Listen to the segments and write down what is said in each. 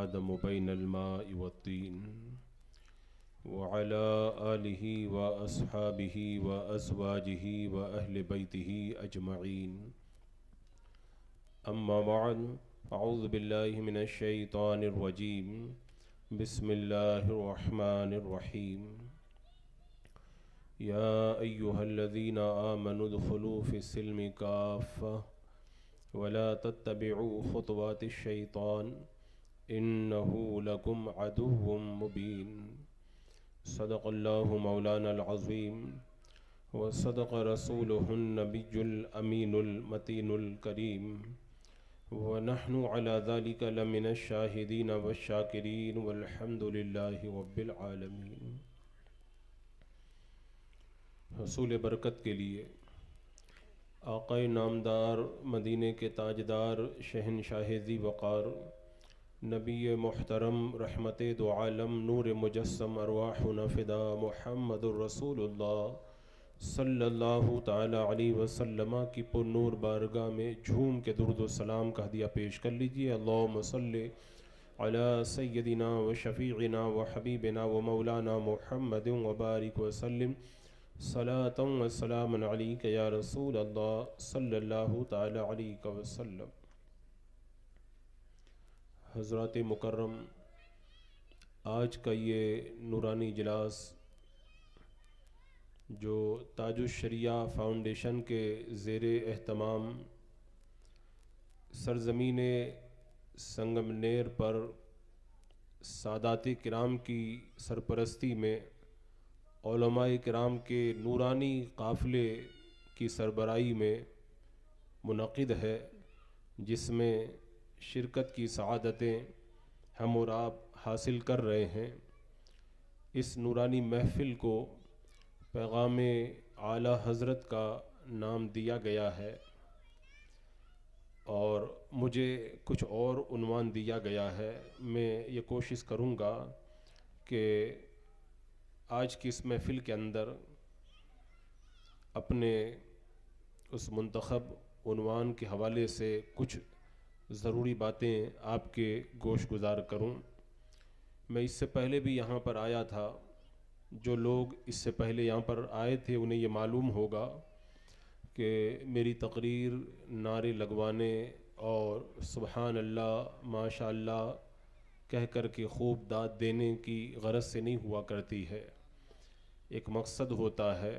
آدم بين الماء والطين وعلى آله وأصحابه وأزواجه وأهل بيته أجمعين. أما بعد، أعوذ بالله من الشيطان الرجيم. بسم الله الرحمن الرحيم. يا أيها الذين آمنوا ادخلوا في السلم كافة ولا تتبعوا خطوات الشيطان إنه لكم عدو مبين. صدق الله مولانا العظيم وصدق رسوله النبي الأمين المتين الكريم ونحن على ذلك لمن الشاهدين والشاكرين والحمد لله رب العالمين. حصول برکت کے لیے آقا نامدار، مدینے کے تاجدار، شہنشاہ ذی وقار، نبی محترم، رحمت دو عالم، نور مجسم، ارواحنا فدا، محمد الرسول اللہ صلی اللہ تعالی علیہ وسلم کی پر نور بارگاہ میں جھوم کے درود و سلام کا ہدیہ پیش کر لیجئے. اللہم صلی علی سیدنا و شفیعنا و حبیبنا و مولانا محمد وبارک وسلم صلاۃ و سلام علیک یا رسول اللہ صلی اللہ تعالی علیہ وسلم. حضرات مکرم، آج کا یہ نورانی اجلاس جو تاج الشریعہ فاؤنڈیشن کے زیر اہتمام سرزمین سنگمنیر پر سادات کرام کی سرپرستی میں علماء کرام کے نورانی قافلے کی سربراہی میں منعقد ہے، جس میں شرکت کی سعادتیں ہم اور آپ حاصل کر رہے ہیں. اس نورانی محفل کو پیغام اعلیٰ حضرت کا نام دیا گیا ہے اور مجھے کچھ اور عنوان دیا گیا ہے. میں یہ کوشش کروں گا کہ آج کی اس محفل کے اندر اپنے اس منتخب عنوان کے حوالے سے کچھ ضروری باتیں آپ کے گوش گزار کروں. میں اس سے پہلے بھی یہاں پر آیا تھا. جو لوگ اس سے پہلے یہاں پر آئے تھے انہیں یہ معلوم ہوگا کہ میری تقریر نعرے لگوانے اور سبحان اللہ ماشاء اللہ کہہ کر کے خوب داد دینے کی غرض سے نہیں ہوا کرتی ہے. ایک مقصد ہوتا ہے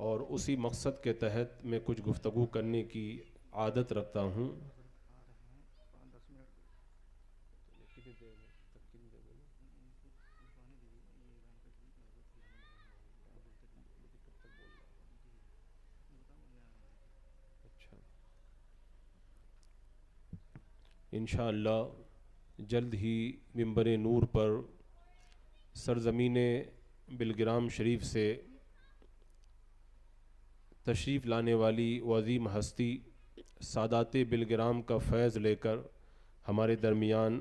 اور اسی مقصد کے تحت میں کچھ گفتگو کرنے کی عادت رکھتا ہوں. انشاءاللہ جلد ہی منبر نور پر سرزمین بلگرام شریف سے تشریف لانے والی عظیم ہستی سادات بلگرام کا فیض لے کر ہمارے درمیان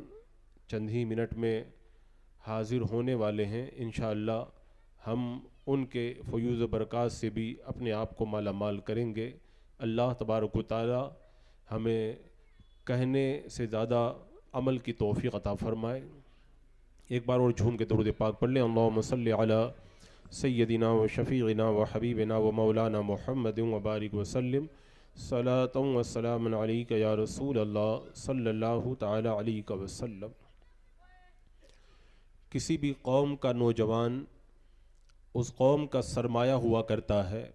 چند ہی منٹ میں حاضر ہونے والے ہیں. انشاءاللہ ہم ان کے فیوز و برکات سے بھی اپنے آپ کو مالا مال کریں گے. اللہ تبارک و تعالی ہمیں کہنے سے زیادہ عمل کی توفیق عطا فرمائے. ایک بار اور جھوم کے درود پاک پڑھ لیں. اللہم صلی علی سیدنا و شفیعنا و حبیبنا و مولانا محمد وبارک وسلم صلاۃ و سلام علیک یا رسول اللہ صلی اللہ تعالی علیہ وسلم. کسی بھی قوم کا نوجوان اس قوم کا سرمایہ ہوا کرتا ہے.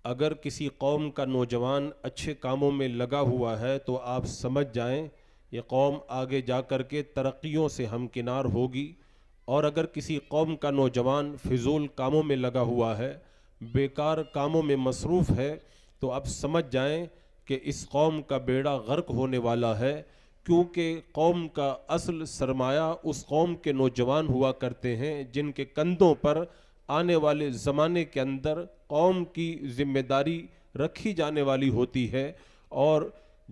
اگر کسی قوم کا نوجوان اچھے کاموں میں لگا ہوا ہے تو آپ سمجھ جائیں یہ قوم آگے جا کر کے ترقیوں سے ہمکنار ہوگی. اور اگر کسی قوم کا نوجوان فضول کاموں میں لگا ہوا ہے، بیکار کاموں میں مصروف ہے، تو آپ سمجھ جائیں کہ اس قوم کا بیڑا غرق ہونے والا ہے. کیونکہ قوم کا اصل سرمایہ اس قوم کے نوجوان ہوا کرتے ہیں جن کے کندھوں پر آنے والے زمانے کے اندر قوم کی ذمہ داری رکھی جانے والی ہوتی ہے. اور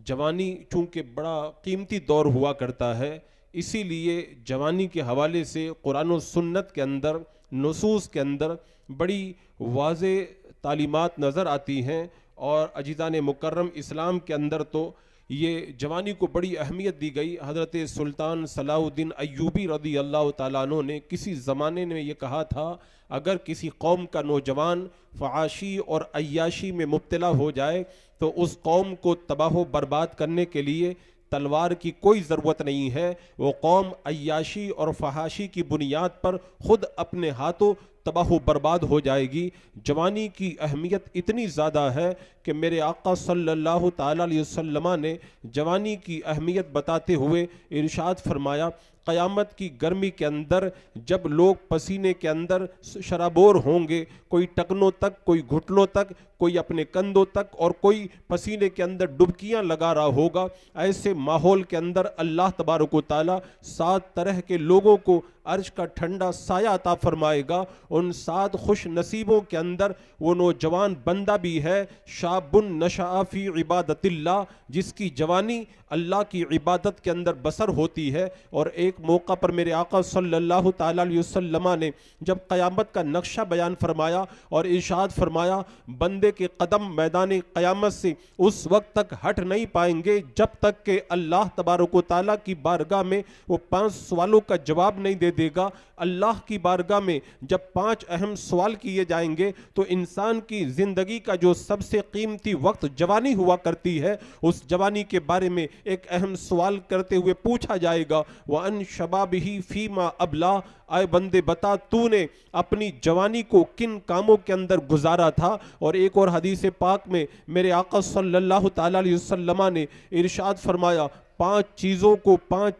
جوانی چونکہ بڑا قیمتی دور ہوا کرتا ہے، اسی لیے جوانی کے حوالے سے قرآن و سنت کے اندر، نصوص کے اندر بڑی واضح تعلیمات نظر آتی ہیں. اور عزیزان مکرم، اسلام کے اندر تو یہ جوانی کو بڑی اہمیت دی گئی۔ حضرت سلطان صلاح الدین ایوبی رضی اللہ تعالیٰ عنہ نے کسی زمانے میں یہ کہا تھا، اگر کسی قوم کا نوجوان فحاشی اور عیاشی میں مبتلا ہو جائے تو اس قوم کو تباہ و برباد کرنے کے لیے تلوار کی کوئی ضرورت نہیں ہے، وہ قوم عیاشی اور فحاشی کی بنیاد پر خود اپنے ہاتھوں تباہ و برباد ہو جائے گی۔ جوانی کی اہمیت اتنی زیادہ ہے کہ میرے آقا صلی اللہ تعالیٰ علیہ وسلم نے جوانی کی اہمیت بتاتے ہوئے ارشاد فرمایا، قیامت کی گرمی کے اندر جب لوگ پسینے کے اندر شرابور ہوں گے، کوئی ٹکنوں تک، کوئی گھٹنوں تک، کوئی اپنے کندھوں تک، اور کوئی پسینے کے اندر ڈبکیاں لگا رہا ہوگا، ایسے ماحول کے اندر اللہ تبارک و تعالیٰ 7 طرح کے لوگوں کو عرش کا ٹھنڈا سایہ عطا فرمائے گا۔ ان 7 خوش نصیبوں کے اندر وہ نوجوان بندہ بھی ہے، شاب نشأ فی عبادت اللہ، جس کی جوانی اللہ کی عبادت کے اندر بسر ہوتی ہے۔ اور ایک موقع پر میرے آقا صلی اللہ تعالیٰ علیہ وسلم نے جب قیامت کا نقشہ بیان فرمایا اور ارشاد فرمایا، بندے کے قدم میدان قیامت سے اس وقت تک ہٹ نہیں پائیں گے جب تک کہ اللہ تبارک و تعالیٰ کی بارگاہ میں وہ 5 سوالوں کا جواب نہیں دے گا۔ اللہ کی بارگاہ میں جب 5 اہم سوال کیے جائیں گے تو انسان کی زندگی کا جو سب سے قیمتی وقت جوانی ہوا کرتی ہے، اس جوانی کے بارے میں ایک اہم سوال کرتے ہوئے پوچھا جائے گا، وَأَن شَبَابِهِ فِيمَا أَبْلَى، اے بندے بتا تو نے اپنی جوانی کو کن کاموں کے اندر گزارا تھا۔ اور ایک اور حدیث پاک میں میرے آقا صلی اللہ تعالیٰ علیہ وسلم نے ارشاد فرمایا، 5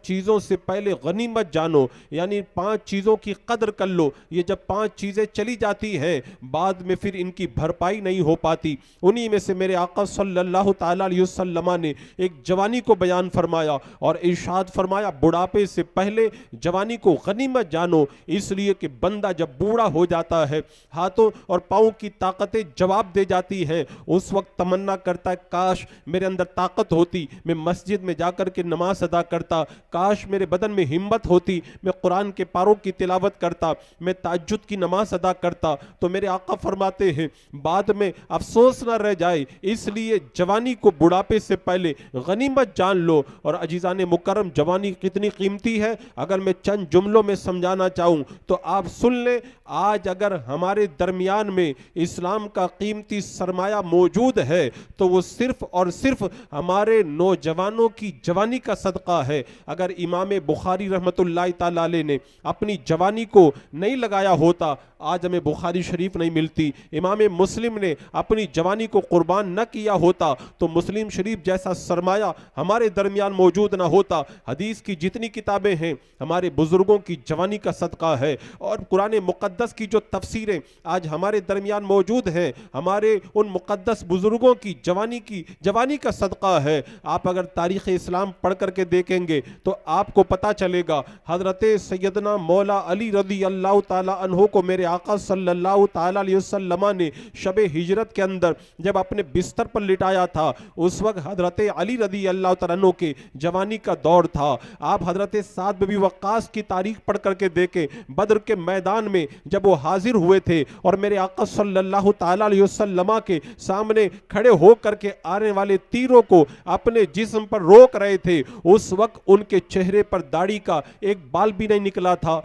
چیزوں سے پہلے غنیمت جانو، یعنی 5 چیزوں کی قدر کر لو۔ یہ جب 5 چیزیں چلی جاتی ہیں بعد میں پھر ان کی بھرپائی نہیں ہو پاتی۔ انہی میں سے میرے آقا صلی اللہ تعالیٰ علیہ وسلم نے ایک جوانی کو بیان فرمایا اور ارشاد فرمایا، بڑھاپے سے پہلے جوانی کو غنیمت جانو، اس لیے کہ بندہ جب بوڑھا ہو جاتا ہے، ہاتھوں اور پاؤں کی طاقتیں جواب دے جاتی ہیں، اس وقت تمنا کرتا ہے کاش میرے اندر طاقت ہوتی، میں مسجد میں جا کر کے نماز ادا کرتا، کاش میرے بدن میں ہمت ہوتی، میں قرآن کے پاروں کی تلاوت کرتا، میں تہجد کی نماز ادا کرتا۔ تو میرے آقا فرماتے ہیں بعد میں افسوس نہ رہ جائے، اس لیے جوانی کو بڑھاپے سے پہلے غنیمت جان لو۔ اور عزیزان مکرم، جوانی کتنی قیمتی ہے، اگر میں چند جملوں میں سمجھانا چاہوں تو آپ سن لیں۔ آج اگر ہمارے درمیان میں اسلام کا قیمتی سرمایہ موجود ہے تو وہ صرف اور صرف ہمارے نوجوانوں کی جوانی کا صدقہ ہے۔ اگر امام بخاری رحمت اللہ تعالیٰ علیہ نے اپنی جوانی کو نہیں لگایا ہوتا، آج ہمیں بخاری شریف نہیں ملتی۔ امام مسلم نے اپنی جوانی کو قربان نہ کیا ہوتا تو مسلم شریف جیسا سرمایہ ہمارے درمیان موجود نہ ہوتا۔ حدیث کی جتنی کتابیں ہیں ہمارے بزرگوں کی جوانی کا صدقہ ہے، اور قرآن مقدس کی جو تفسیریں آج ہمارے درمیان موجود ہیں ہمارے ان مقدس بزرگوں کی جوانی کا صدقہ ہے۔ آپ اگر تاریخ اسلام پڑھ کر کے دیکھیں گے تو آپ کو پتا چلے گا، حضرت سیدنا مولا علی رضی اللہ تعالیٰ عنہ کو میرے آقا صلی اللہ تعالیٰ علیہ وسلم نے شب ہجرت کے اندر جب اپنے بستر پر لٹایا تھا، اس وقت حضرت علی رضی اللہ تعالیٰ عنہ کے جوانی کا دور تھا۔ آپ حضرت سعد بن وقاص کی تاریخ پڑھ کر کے دیکھیں، بدر کے میدان میں جب وہ حاضر ہوئے تھے اور میرے آقا صلی اللہ تعالیٰ علیہ وسلم کے سامنے کھڑے ہو کر کے آنے والے تیروں کو اپنے جسم پر روک رہے تھے، اس وقت ان کے چہرے پر داڑھی کا ایک بال بھی نہیں نکلا تھا۔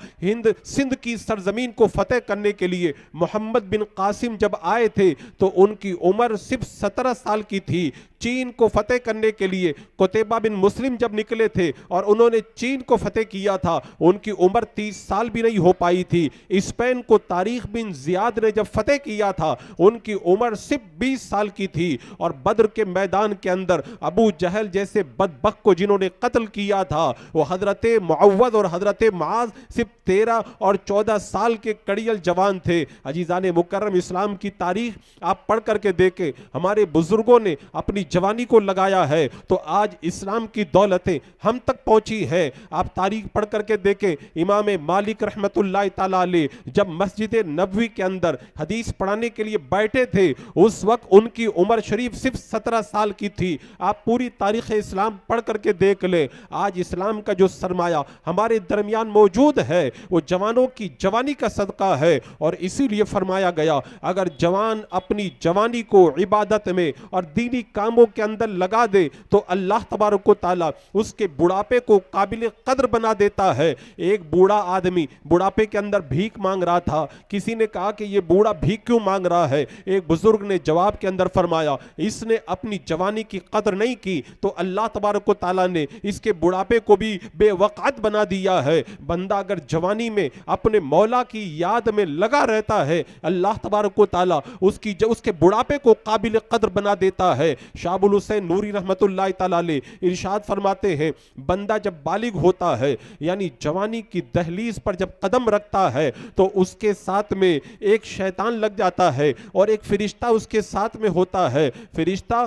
سندھ کی سرزمین کو فتح کرنے کے لیے محمد بن قاسم جب آئے تھے تو ان کی عمر صرف 17 سال کی تھی۔ چین کو فتح کرنے کے لیے قتیبہ بن مسلم جب نکلے تھے اور انہوں نے چین کو فتح کیا تھا، ان کی عمر 30 سال بھی نہیں ہو پائی تھی۔ اسپین کو طارق بن زیاد نے جب فتح کیا تھا ان کی عمر صرف 20 سال کی تھی۔ اور بدر کے میدان کے اندر ابو جہل جیسے بدبخت کو جنہوں نے قتل کیا تھا، وہ حضرت معوذ اور حضرت معاذ صرف 13 اور 14 سال کے کڑیل جوان تھے۔ عزیزان مکرم، اسلام کی تاریخ آپ پڑھ کر کے دیکھیں، ہمارے بزرگوں نے اپنی جوانی کو لگایا ہے تو آج اسلام کی دولتیں ہم تک پہنچی ہے۔ آپ تاریخ پڑھ کر کے دیکھیں، امام مالک رحمت اللہ تعالیٰ علیہ جب مسجد نبوی کے اندر حدیث پڑھانے کے لیے بیٹھے تھے، اس وقت ان کی عمر شریف صرف 17 سال کی تھی۔ آپ پوری تاریخ اسلام پڑھ کر کے دیکھ لیں، آج اسلام کا جو سرمایہ ہمارے درمیان موجود ہے وہ جوانوں کی جوانی کا صدقہ ہے، اور اسی لیے فرمایا گیا اگر جوان اپنی جوانی کو عبادت میں اور دینی کاموں کے اندر لگا دے تو اللہ تبارک و تعالیٰ اس کے بڑھاپے کو قابل قدر بنا دیتا ہے۔ ایک بوڑھا آدمی بڑھاپے کے اندر بھیک مانگ رہا تھا، کسی نے کہا کہ یہ بوڑھا بھیک کیوں مانگ رہا ہے؟ ایک بزرگ نے جواب کے اندر فرمایا اس نے اپنی جوانی کی قدر نہیں کی تو اللہ تبارک و تعالیٰ نے اس کے بڑھاپے کو بھی بے وقت بنا دیا ہے۔ بندہ اگر جوانی میں اپنے مولا کی یاد میں لگا رہتا ہے، اللہ تبارک و تعالیٰ اس کے بڑھاپے کو قابل قدر بنا دیتا ہے۔ شاہ ابو الحسین نوری رحمت اللہ تعالیٰ علیہ ارشاد فرماتے ہیں بندہ جب بالغ ہوتا ہے یعنی جوانی کی دہلیز پر جب قدم رکھتا ہے تو اس کے ساتھ میں ایک شیطان لگ جاتا ہے اور ایک فرشتہ اس کے ساتھ میں ہوتا ہے۔ فرشتہ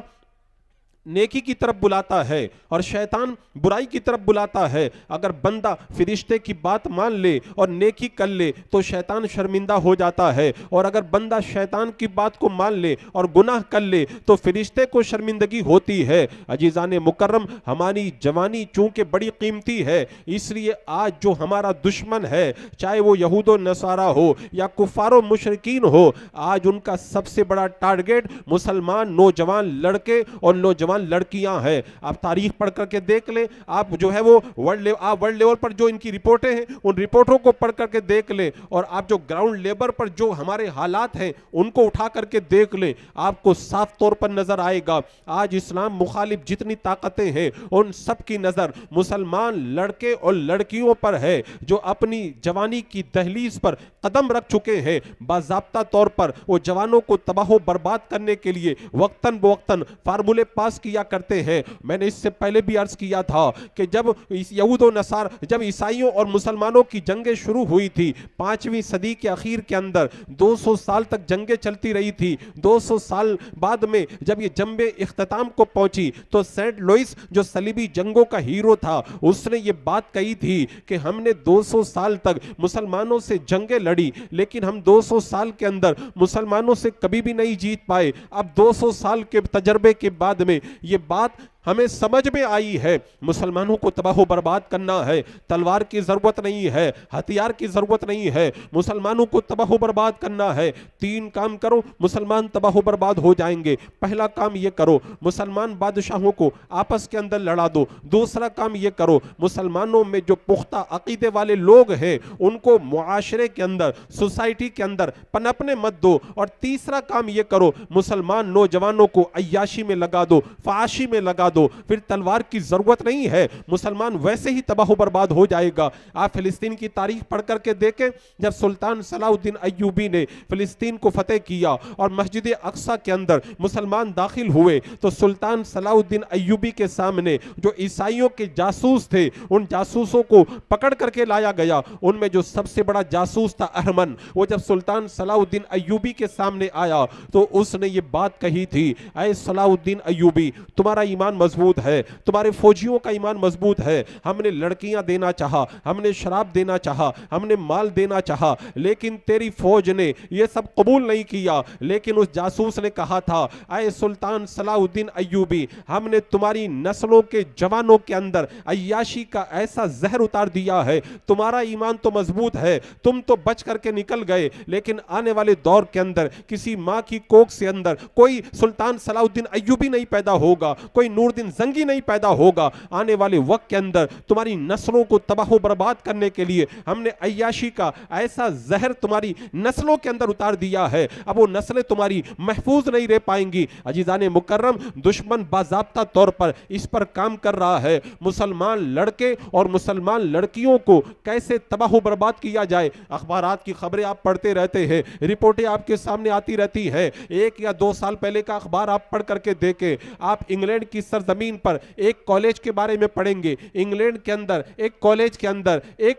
نیکی کی طرف بلاتا ہے اور شیطان برائی کی طرف بلاتا ہے۔ اگر بندہ فرشتے کی بات مان لے اور نیکی کر لے تو شیطان شرمندہ ہو جاتا ہے، اور اگر بندہ شیطان کی بات کو مان لے اور گناہ کر لے تو فرشتے کو شرمندگی ہوتی ہے۔ عزیزان مکرم، ہماری جوانی چونکہ بڑی قیمتی ہے، اس لیے آج جو ہمارا دشمن ہے چاہے وہ یہود و نصارہ ہو یا کفار و مشرکین ہو، آج ان کا سب سے بڑا ٹارگیٹ مسلمان نوجوان لڑکے اور نوجوان لڑکیاں ہیں۔ آپ تاریخ پڑھ کر کے دیکھ لیں، آپ جو ہے وہ ورلڈ لیول پر جو ان کی رپورٹیں ہیں ان رپورٹوں کو پڑھ کر کے دیکھ لیں، اور آپ جو گراؤنڈ لیبر پر جو ہمارے حالات ہیں ان کو اٹھا کر کے دیکھ لیں، آپ کو صاف طور پر نظر آئے گا آج اسلام مخالف جتنی طاقتیں ہیں ان سب کی نظر مسلمان لڑکے اور لڑکیوں پر ہے جو اپنی جوانی کی دہلیز پر قدم رکھ چکے ہیں۔ باضابطہ طور پر وہ جوانوں کو تباہ و برباد کرنے کے لیے وقتاً بوقتاً فارمولے پاس کیا کرتے ہیں۔ میں نے اس سے پہلے بھی عرض کیا تھا کہ جب یہود و نصارہ جب عیسائیوں اور مسلمانوں کی جنگیں شروع ہوئی تھی 5ویں صدی کے اخیر کے اندر 200 سال تک جنگیں چلتی رہی تھی۔ 200 سال بعد میں جب یہ جنگ اختتام کو پہنچی تو سینٹ لوئس جو صلیبی جنگوں کا ہیرو تھا اس نے یہ بات کہی تھی کہ ہم نے 200 سال تک مسلمانوں سے جنگیں لڑی لیکن ہم 200 سال کے اندر مسلمانوں سے کبھی بھی نہیں جیت پائے۔ اب 200 سال کے تجربے کے بعد میں یہ بات ہمیں سمجھ میں آئی ہے مسلمانوں کو تباہ و برباد کرنا ہے، تلوار کی ضرورت نہیں ہے، ہتھیار کی ضرورت نہیں ہے، مسلمانوں کو تباہ و برباد کرنا ہے۔ 3 کام کرو مسلمان تباہ و برباد ہو جائیں گے۔ پہلا کام یہ کرو مسلمان بادشاہوں کو آپس کے اندر لڑا دو۔ دوسرا کام یہ کرو مسلمانوں میں جو پختہ عقیدے والے لوگ ہیں ان کو معاشرے کے اندر سوسائٹی کے اندر پنپنے مت دو۔ اور تیسرا کام یہ کرو مسلمان نوجوانوں کو عیاشی میں لگا دو، فحاشی میں لگا دو، پھر تلوار کی ضرورت نہیں ہے، مسلمان ویسے ہی تباہ و برباد ہو جائے گا۔ آپ فلسطین کی تاریخ پڑھ کر کے دیکھیں، جب سلطان صلاح الدین ایوبی نے فلسطین کو فتح کیا اور مسجد اقصی کے اندر مسلمان داخل ہوئے تو سلطان صلاح الدین ایوبی کے سامنے جو عیسائیوں کے جاسوس تھے ان جاسوسوں کو پکڑ کر کے لایا گیا۔ ان میں جو سب سے بڑا جاسوس تھا احمد، وہ جب سلطان صلاح الدین ایوبی کے سامنے آیا تو اس نے یہ بات کہی تھی، اے صلاح الدین ایوبی تمہارا ایمان مضبوط ہے، تمہارے فوجیوں کا ایمان مضبوط ہے، ہم نے لڑکیاں دینا چاہا، ہم نے شراب دینا چاہا، ہم نے مال دینا چاہا، لیکن تیری فوج نے یہ سب قبول نہیں کیا۔ لیکن اس جاسوس نے کہا تھا، اے سلطان صلاح الدین ایوبی ہم نے تمہاری نسلوں کے جوانوں کے اندر عیاشی کا ایسا زہر اتار دیا ہے، تمہارا ایمان تو مضبوط ہے، تم تو بچ کر کے نکل گئے، لیکن آنے والے دور کے اندر کسی ماں کی کوکھ سے اندر کوئی سلطان صلاح الدین ایوبی نہیں پیدا ہوگا، کوئی نور الدین زنگی نہیں پیدا ہوگا۔ آنے والے وقت کے اندر تمہاری نسلوں کو تباہ و برباد کرنے کے لیے ہم نے عیاشی کا ایسا زہر تمہاری نسلوں کے اندر اتار دیا ہے، اب وہ نسلیں تمہاری محفوظ نہیں رہ پائیں گی۔ عزیزان مکرم، دشمن باضابطہ طور پر اس پر کام کر رہا ہے مسلمان لڑکے اور مسلمان لڑکیوں کو کیسے تباہ و برباد کیا جائے۔ اخبارات کی خبریں آپ پڑھتے رہتے ہیں، رپورٹیں آپ کے سامنے آتی رہتی ہیں۔ 1 یا 2 سال پہلے کا اخبار آپ پڑھ کر کے دیکھیں، آپ انگلینڈ کی سرزمین پر ایک کالج کے بارے میں پڑھیں گے۔ انگلینڈ کے اندر ایک کالج کے اندر ایک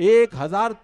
1000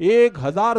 1000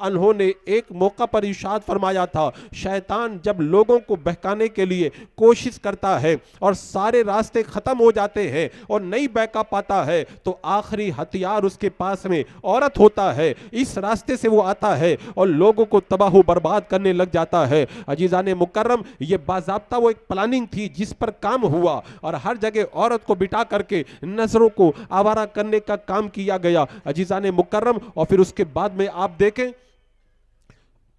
عنہ نے ایک موقع پر ارشاد فرمایا تھا، شیطان جب لوگوں کو بہکانے کے لیے کوشش کرتا ہے اور سارے راستے ختم ہو جاتے ہیں اور نہیں بہکا پاتا ہے تو آخری ہتھیار اس کے پاس میں عورت ہوتا ہے، اس راستے سے وہ آتا ہے اور لوگوں کو تباہ و برباد کرنے لگ جاتا ہے۔ عزیزان مکرم، یہ باضابطہ وہ ایک پلاننگ تھی جس پر کام ہوا اور ہر جگہ عورت کو بٹھا کر کے نظروں کو آوارہ کرنے کا کام کیا گیا۔ عزیزان مکرم، اور پھر اس کے بعد میں آپ دیکھیں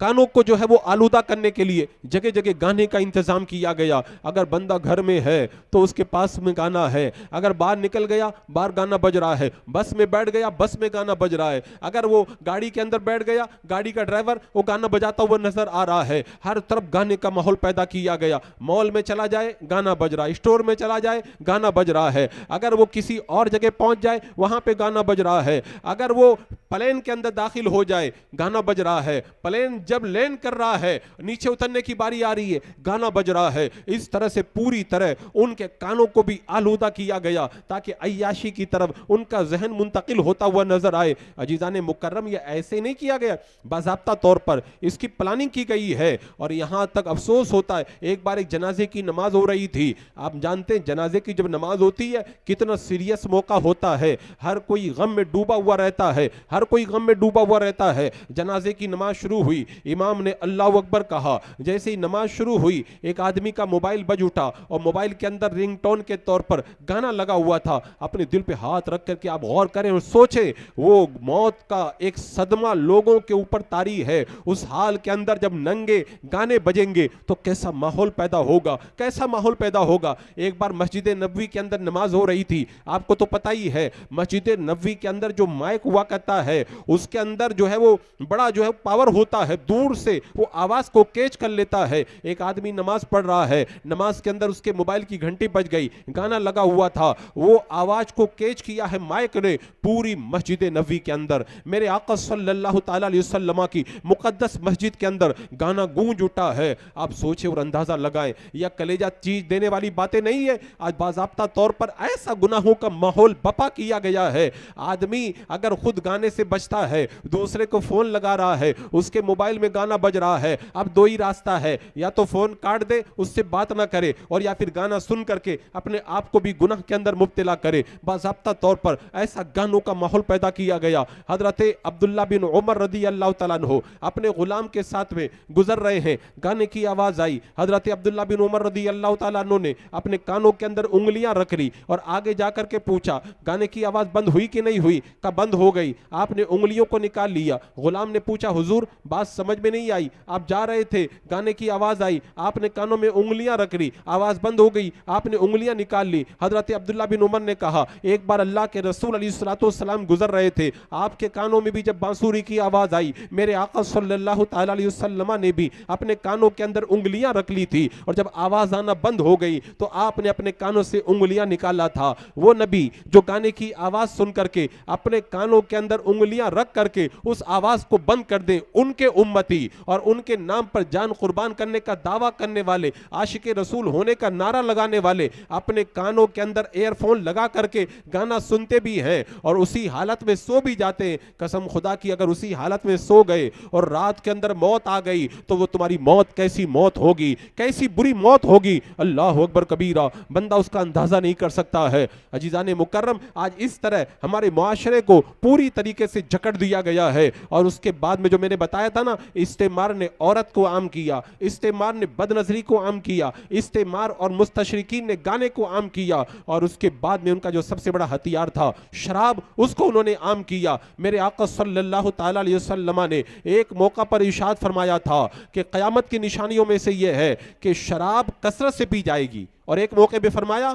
کانوں کو جو ہے وہ آلودہ کرنے کے لیے جگہ جگہ گانے کا انتظام کیا گیا۔ اگر بندہ گھر میں ہے تو اس کے پاس میں گانا ہے، اگر باہر نکل گیا باہر گانا بج رہا ہے، بس میں بیٹھ گیا بس میں گانا بج رہا ہے، اگر وہ گاڑی کے اندر بیٹھ گیا گاڑی کا ڈرائیور وہ گانا بجاتا ہوا نظر آ رہا ہے۔ ہر طرف گانے کا ماحول پیدا کیا گیا۔ مال میں چلا جائے گانا بج رہا ہے، اسٹور میں چلا جائے گانا بج رہا ہے، اگر وہ کسی اور جگہ پہنچ جائے وہاں پہ گانا بج رہا ہے، اگر وہ پلین کے اندر داخل ہو جائے گانا بج رہا ہے، پلین جب لینڈ کر رہا ہے نیچے اترنے کی باری آ رہی ہے گانا بج رہا ہے۔ اس طرح سے پوری طرح ان کے کانوں کو بھی آلودہ کیا گیا تاکہ عیاشی کی طرف ان کا ذہن منتقل ہوتا ہوا نظر آئے۔ عزیزان مکرم، یہ ایسے نہیں کیا گیا، باضابطہ طور پر اس کی پلاننگ کی گئی ہے۔ اور یہاں تک افسوس ہوتا ہے، ایک بار ایک جنازے کی نماز ہو رہی تھی، آپ جانتے ہیں جنازے کی جب نماز ہوتی ہے کتنا سیریس موقع ہوتا ہے، ہر کوئی غم میں ڈوبا ہوا رہتا ہے، ہر کوئی غم میں ڈوبا ہوا رہتا ہے۔ جنازے کی نماز شروع ہوئی، امام نے اللہ اکبر کہا، جیسے ہی نماز شروع ہوئی ایک آدمی کا موبائل بج اٹھا اور موبائل کے اندر رنگ ٹون کے طور پر گانا لگا ہوا تھا۔ اپنے دل پہ ہاتھ رکھ کر کے آپ غور کریں اور سوچیں، وہ موت کا ایک صدمہ لوگوں کے اوپر طاری ہے، اس حال کے اندر جب ننگے گانے بجیں گے تو کیسا ماحول پیدا ہوگا، کیسا ماحول پیدا ہوگا۔ ایک بار مسجد نبوی کے اندر نماز ہو رہی تھی، آپ کو تو پتہ ہی ہے مسجد نبوی کے اندر جو مائک ہوا کرتا ہے اس کے اندر جو ہے وہ بڑا جو ہے پاور ہوتا ہے، دور سے وہ آواز کو کیچ کر لیتا ہے۔ ایک آدمی نماز پڑھ رہا ہے، نماز کے اندر اس کے موبائل کی گھنٹی بج گئی، گانا لگا ہوا تھا، وہ آواز کو کیچ کیا ہے مائک نے پوری مسجد نبوی کے اندر، میرے آقا صلی اللہ تعالی علیہ وسلم کی مقدس مسجد کے اندر گانا گونج اٹھا ہے۔ آپ سوچیں اور اندازہ لگائیں، یا کلیجہ چیز دینے والی باتیں نہیں ہے۔ آج باضابطہ طور پر ایسا گناہوں کا ماحول بپا کیا گیا ہے، آدمی اگر خود گانے سے بچتا ہے دوسرے کو فون لگا رہا ہے، اس کے موبائل میں گانا بج رہا ہے، اب دو ہی راستہ ہے، یا تو فون کاٹ دے اس سے بات نہ کرے اور یا پھر گانا سن کر کے اپنے آپ کو بھی گناہ کے اندر مبتلا کرے۔ باضابطہ طور پر ایسا گانوں کا ماحول پیدا کیا گیا۔ حضرت عبداللہ بن عمر رضی اللہ تعالیٰ عنہ اپنے غلام کے ساتھ میں گزر رہے ہیں، گانے کی آواز آئی، حضرت عبداللہ بن عمر رضی اللہ تعالیٰ عنہ نے اپنے کانوں کے اندر انگلیاں رکھ لی اور آگے جا کر کے پوچھا گانے کی آواز بند ہوئی کہ نہیں ہوئی؟ کہ بند ہو گئی۔ آپ نے انگلیوں کو نکال لیا، غلام نے پوچھا حضور بات سمجھ میں نہیں آئی، آپ جا رہے تھے گانے کی آواز آئی، آپ نے کانوں میں انگلیاں رکھ لی، آواز بند ہو گئی، آپ نے انگلیاں نکال لی۔ حضرت عبداللہ بن عمر نے کہا ایک بار اللہ کے رسول علیہ السلام گزر رہے تھے، آپ کے کانوں میں بھی جب بانسری کی آواز آئی، میرے آقا صلی اللہ تعالی علیہ وسلم نے بھی اپنے کانوں کے اندر انگلیاں رکھ لی تھی اور جب آواز آنا بند ہو گئی تو آپ نے اپنے کانوں سے انگلیاں نکالا تھا۔ وہ نبی جو گانے کی آواز سن کر کے اپنے کانوں کے اندر انگلیاں رکھ کر کے اس آواز کو بند کر دیں، ان کے امتی اور ان کے نام پر جان قربان کرنے کا دعویٰ کرنے والے، عاشق رسول ہونے کا نعرہ لگانے والے اپنے کانوں کے اندر ایئر فون لگا کر کے گانا سنتے بھی ہیں اور اسی حالت میں سو بھی جاتے ہیں۔ قسم خدا کی اگر اسی حالت میں سو گئے اور رات کے اندر موت آ گئی تو وہ تمہاری موت کیسی موت ہوگی، کیسی بری موت ہوگی، اللہ اکبر کبیرہ، بندہ اس کا اندازہ نہیں کر سکتا ہے۔ عزیزان مکرم، آج اس طرح ہمارے معاشرے کو پوری طریقے سے جکڑ دیا گیا ہے۔ اور اس کے بعد میں جو میں نے بتایا تھا نا، استعمار نے عورت کو عام کیا، استعمار نے بد نظری کو عام کیا، استعمار اور مستشرقین نے گانے کو عام کیا، اور اس کے بعد میں ان کا جو سب سے بڑا ہتھیار تھا شراب، اس کو انہوں نے عام کیا۔ میرے آقا صلی اللہ تعالی علیہ وسلم نے ایک موقع پر ارشاد فرمایا تھا کہ قیامت کی نشانیوں میں سے یہ ہے کہ شراب کثرت سے پی جائے گی، اور ایک موقع پہ فرمایا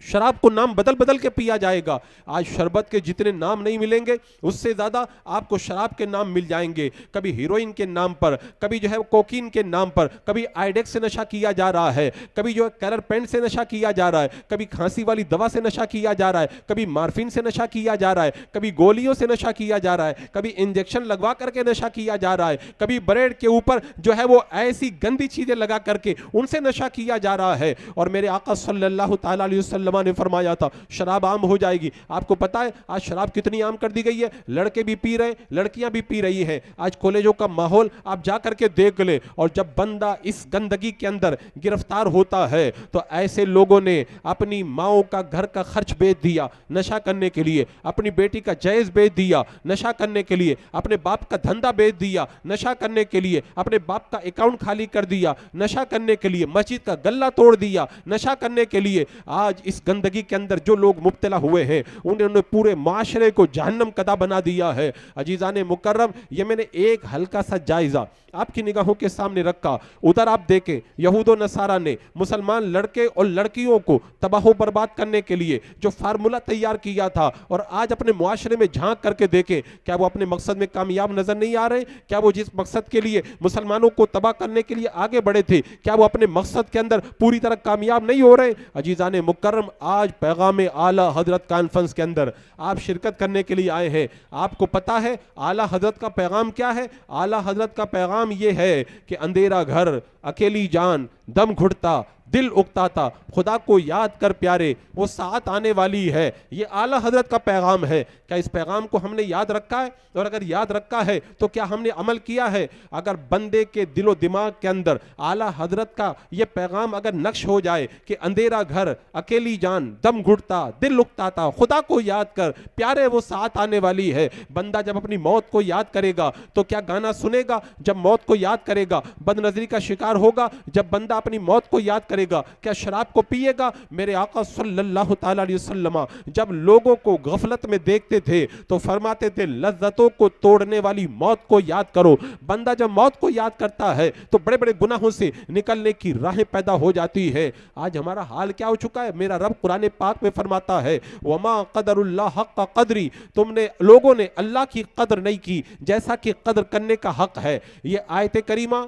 شراب کو نام بدل بدل کے پیا جائے گا۔ آج شربت کے جتنے نام نہیں ملیں گے اس سے زیادہ آپ کو شراب کے نام مل جائیں گے، کبھی ہیروئن کے نام پر، کبھی جو ہے کوکین کے نام پر، کبھی آئیڈیکس سے نشہ کیا جا رہا ہے، کبھی جو ہے کلر پینٹ سے نشہ کیا جا رہا ہے، کبھی کھانسی والی دوا سے نشہ کیا جا رہا ہے، کبھی مارفین سے نشہ کیا جا رہا ہے، کبھی گولیوں سے نشہ کیا جا رہا ہے، کبھی انجیکشن لگوا کر کے نشہ کیا جا رہا ہے، کبھی بریڈ کے اوپر جو ہے وہ ایسی گندی چیزیں لگا کر کے ان سے نشہ کیا جا رہا ہے۔ اور میرے آقا صلی اللہ تعالی علیہ وسلم علماء نے فرمایا تھا شراب عام ہو جائے گی. آپ کو پتا ہے آج شراب کتنی عام کر دی گئی ہے, لڑکے بھی پی رہے ہیں, لڑکیاں بھی پی رہی ہیں. آج کالجوں کا ماحول آپ جا کر کے دیکھ لیں, اور جب بندہ اس گندگی کے اندر گرفتار ہوتا ہے تو ایسے لوگوں نے اپنی ماؤں کا گھر کا خرچ بیچ دیا نشہ کرنے کے لیے, اپنی بیٹی کا جہیز بیچ دیا نشہ کرنے کے لیے, اپنے باپ کا دھندا بیچ دیا نشہ کرنے کے لیے, اپنے باپ کا اکاؤنٹ خالی کر دیا نشہ کرنے کے لیے, مسجد کا گلہ توڑ دیا نشہ کرنے کے لیے. آج اس گندگی کے اندر جو لوگ مبتلا ہوئے ہیں انہوں نے پورے معاشرے کو جہنم کدہ بنا دیا ہے. عزیزان مکرم, یہ میں نے ایک ہلکا سا جائزہ آپ کی نگاہوں کے سامنے رکھا. ادھر آپ دیکھیں یہود و نصارہ نے مسلمان لڑکے اور لڑکیوں کو تباہ و برباد کرنے کے لیے جو فارمولہ تیار کیا تھا, اور آج اپنے معاشرے میں جھانک کر کے دیکھیں کیا وہ اپنے مقصد میں کامیاب نظر نہیں آ رہے؟ کیا وہ جس مقصد کے لیے مسلمانوں کو تباہ کرنے کے لیے آگے بڑھے تھے کیا وہ اپنے مقصد کے اندر پوری طرح کامیاب نہیں ہو رہے؟ عزیزان مکرم, آج پیغام اعلیٰ حضرت کانفرنس کے اندر آپ شرکت کرنے کے لیے آئے ہیں. آپ کو پتا ہے اعلیٰ حضرت کا پیغام کیا ہے؟ اعلیٰ حضرت کا پیغام یہ ہے کہ اندھیرا گھر, اکیلی جان, دم گھٹتا, دل اکتاتا, خدا کو یاد کر پیارے, وہ ساتھ آنے والی ہے. یہ اعلیٰ حضرت کا پیغام ہے. کیا اس پیغام کو ہم نے یاد رکھا ہے؟ اور اگر یاد رکھا ہے تو کیا ہم نے عمل کیا ہے؟ اگر بندے کے دل و دماغ کے اندر اعلیٰ حضرت کا یہ پیغام اگر نقش ہو جائے کہ اندھیرا گھر, اکیلی جان, دم گھٹتا, دل اکتاتا, خدا کو یاد کر پیارے, وہ ساتھ آنے والی ہے. بندہ جب اپنی موت کو یاد کرے گا تو کیا گانا سنے گا؟ جب موت کو یاد کرے گا بد نظری کا شکار ہوگا. جب بندہ اپنی موت کو یاد کرے گا کیا شراب کو پیے گا؟ میرے آقا صلی اللہ تعالی علیہ وسلم جب لوگوں کو غفلت میں دیکھتے تھے تو فرماتے تھے لذتوں کو توڑنے والی موت کو یاد کرو. بندہ جب موت کو یاد کرتا ہے تو بڑے بڑے گناہوں سے نکلنے کی راہیں پیدا ہو جاتی ہے. آج ہمارا حال کیا ہو چکا ہے؟ میرا رب قرآن پاک میں فرماتا ہے وما قدر اللہ حق قدری, تم نے لوگوں نے اللہ کی قدر نہیں کی جیسا کہ قدر کرنے کا حق ہے. یہ آیت کریمہ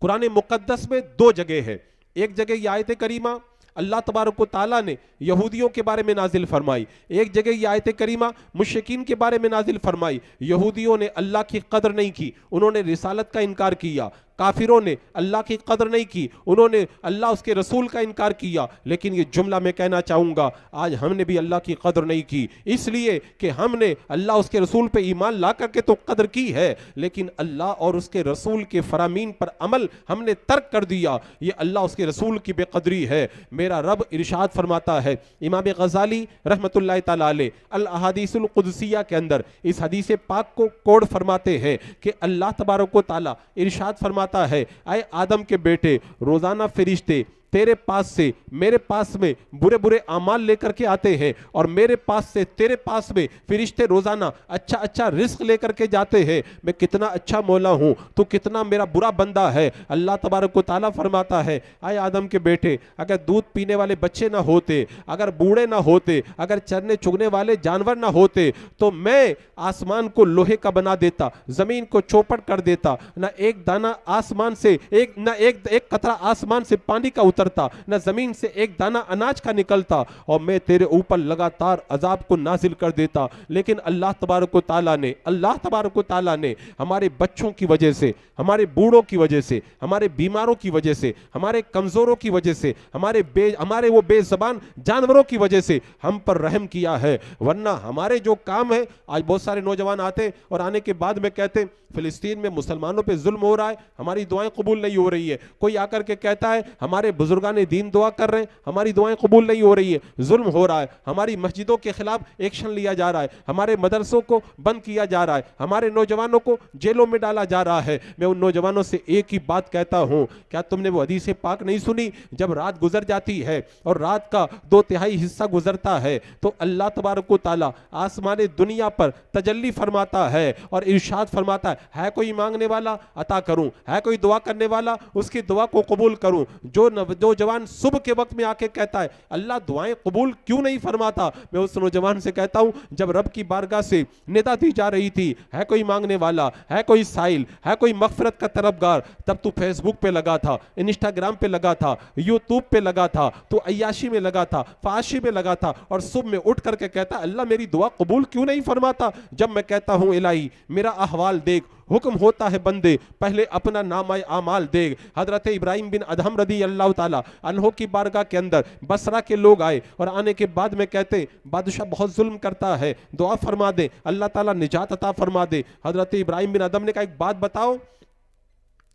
قرآن مقدس میں دو جگہ ہے. ایک جگہ یہ آیت کریمہ اللہ تبارک و تعالیٰ نے یہودیوں کے بارے میں نازل فرمائی, ایک جگہ یہ آیت کریمہ مشرکین کے بارے میں نازل فرمائی. یہودیوں نے اللہ کی قدر نہیں کی, انہوں نے رسالت کا انکار کیا. کافروں نے اللہ کی قدر نہیں کی, انہوں نے اللہ اس کے رسول کا انکار کیا. لیکن یہ جملہ میں کہنا چاہوں گا, آج ہم نے بھی اللہ کی قدر نہیں کی, اس لیے کہ ہم نے اللہ اس کے رسول پہ ایمان لا کر کے تو قدر کی ہے, لیکن اللہ اور اس کے رسول کے فرامین پر عمل ہم نے ترک کر دیا. یہ اللہ اس کے رسول کی بے قدری ہے. میرا رب ارشاد فرماتا ہے, امام غزالی رحمت اللہ تعالی علیہ الاحادیث القدسیہ کے اندر اس حدیث پاک کو کوڈ فرماتے ہیں کہ اللہ تبارک و تعالی ارشاد فرماتا ہے اے آدم کے بیٹے, روزانہ فرشتے تیرے پاس سے میرے پاس میں برے برے اعمال لے کر کے آتے ہیں, اور میرے پاس سے تیرے پاس میں فرشتے روزانہ اچھا اچھا رزق لے کر کے جاتے ہیں. میں کتنا اچھا مولا ہوں, تو کتنا میرا برا بندہ ہے. اللہ تبارک و تعالیٰ فرماتا ہے اے آدم کے بیٹے, اگر دودھ پینے والے بچے نہ ہوتے, اگر بوڑھے نہ ہوتے, اگر چرنے چگنے والے جانور نہ ہوتے, تو میں آسمان کو لوہے کا بنا دیتا, زمین کو چوپٹ کر دیتا, نہ ایک دانہ آسمان سے نہ ایک قطرہ آسمان سے پانی کا اترتا, نہ زمین سے ایک دانہ اناج کا نکلتا, اور میں تیرے اوپر لگاتار عذاب کو نازل کر دیتا. لیکن اللہ تبارک و تعالیٰ نے ہمارے بچوں کی وجہ سے, ہمارے بوڑھوں کی وجہ سے, ہمارے بیماروں کی وجہ سے, ہمارے کمزوروں کی وجہ سے, ہمارے وہ بے زبان جانوروں کی وجہ سے ہم پر رحم کیا ہے. ورنہ ہمارے جو کام ہے, آج بہت سارے نوجوان آتے اور آنے کے بعد میں کہتے فلسطین میں مسلمانوں پہ ظلم ہو رہا ہے, ہماری دعائیں قبول نہیں ہو رہی ہے. کوئی آ کر کے کہتا ہے ہمارے بزرگان دین دعا کر رہے ہیں, ہماری دعائیں قبول نہیں ہو رہی ہے, ظلم ہو رہا ہے, ہماری مسجدوں کے خلاف ایکشن لیا جا رہا ہے, ہمارے مدرسوں کو بند کیا جا رہا ہے, ہمارے نوجوانوں کو جیلوں میں ڈالا جا رہا ہے. میں ان نوجوانوں سے ایک ہی بات کہتا ہوں, کیا تم نے وہ حدیث پاک نہیں سنی؟ جب رات گزر جاتی ہے اور رات کا 2/3 حصہ گزرتا ہے تو اللہ تبارک و تعالیٰ آسمان دنیا پر تجلی فرماتا ہے اور ارشاد فرماتا ہے کوئی مانگنے والا عطا کروں, ہے کوئی دعا کرنے والا اس کی دعا کو قبول کروں. جو نوجوان صبح کے وقت میں آ کے کہتا ہے اللہ دعائیں قبول کیوں نہیں فرماتا, میں اس نوجوان سے کہتا ہوں جب رب کی بارگاہ سے ندا دی جا رہی تھی ہے کوئی مانگنے والا, ہے کوئی سائل, ہے کوئی مغفرت کا طلبگار, تب تو فیس بک پہ لگا تھا, انسٹاگرام پہ لگا تھا, یوٹیوب پہ لگا تھا, تو عیاشی میں لگا تھا, فحاشی میں لگا تھا, اور صبح میں اٹھ کر کے کہتا اللہ میری دعا قبول کیوں نہیں فرماتا. جب میں کہتا ہوں الہی میرا احوال دیکھ, حکم ہوتا ہے بندے پہلے اپنا نامہ اعمال دے۔ حضرت ابراہیم بن ادہم رضی اللہ تعالیٰ عنہ کی بارگاہ کے اندر بصرہ کے لوگ آئے اور آنے کے بعد میں کہتے بادشاہ بہت ظلم کرتا ہے، دعا فرما دے اللہ تعالیٰ نجات عطا فرما دے۔ حضرت ابراہیم بن ادہم نے کہا ایک بات بتاؤ،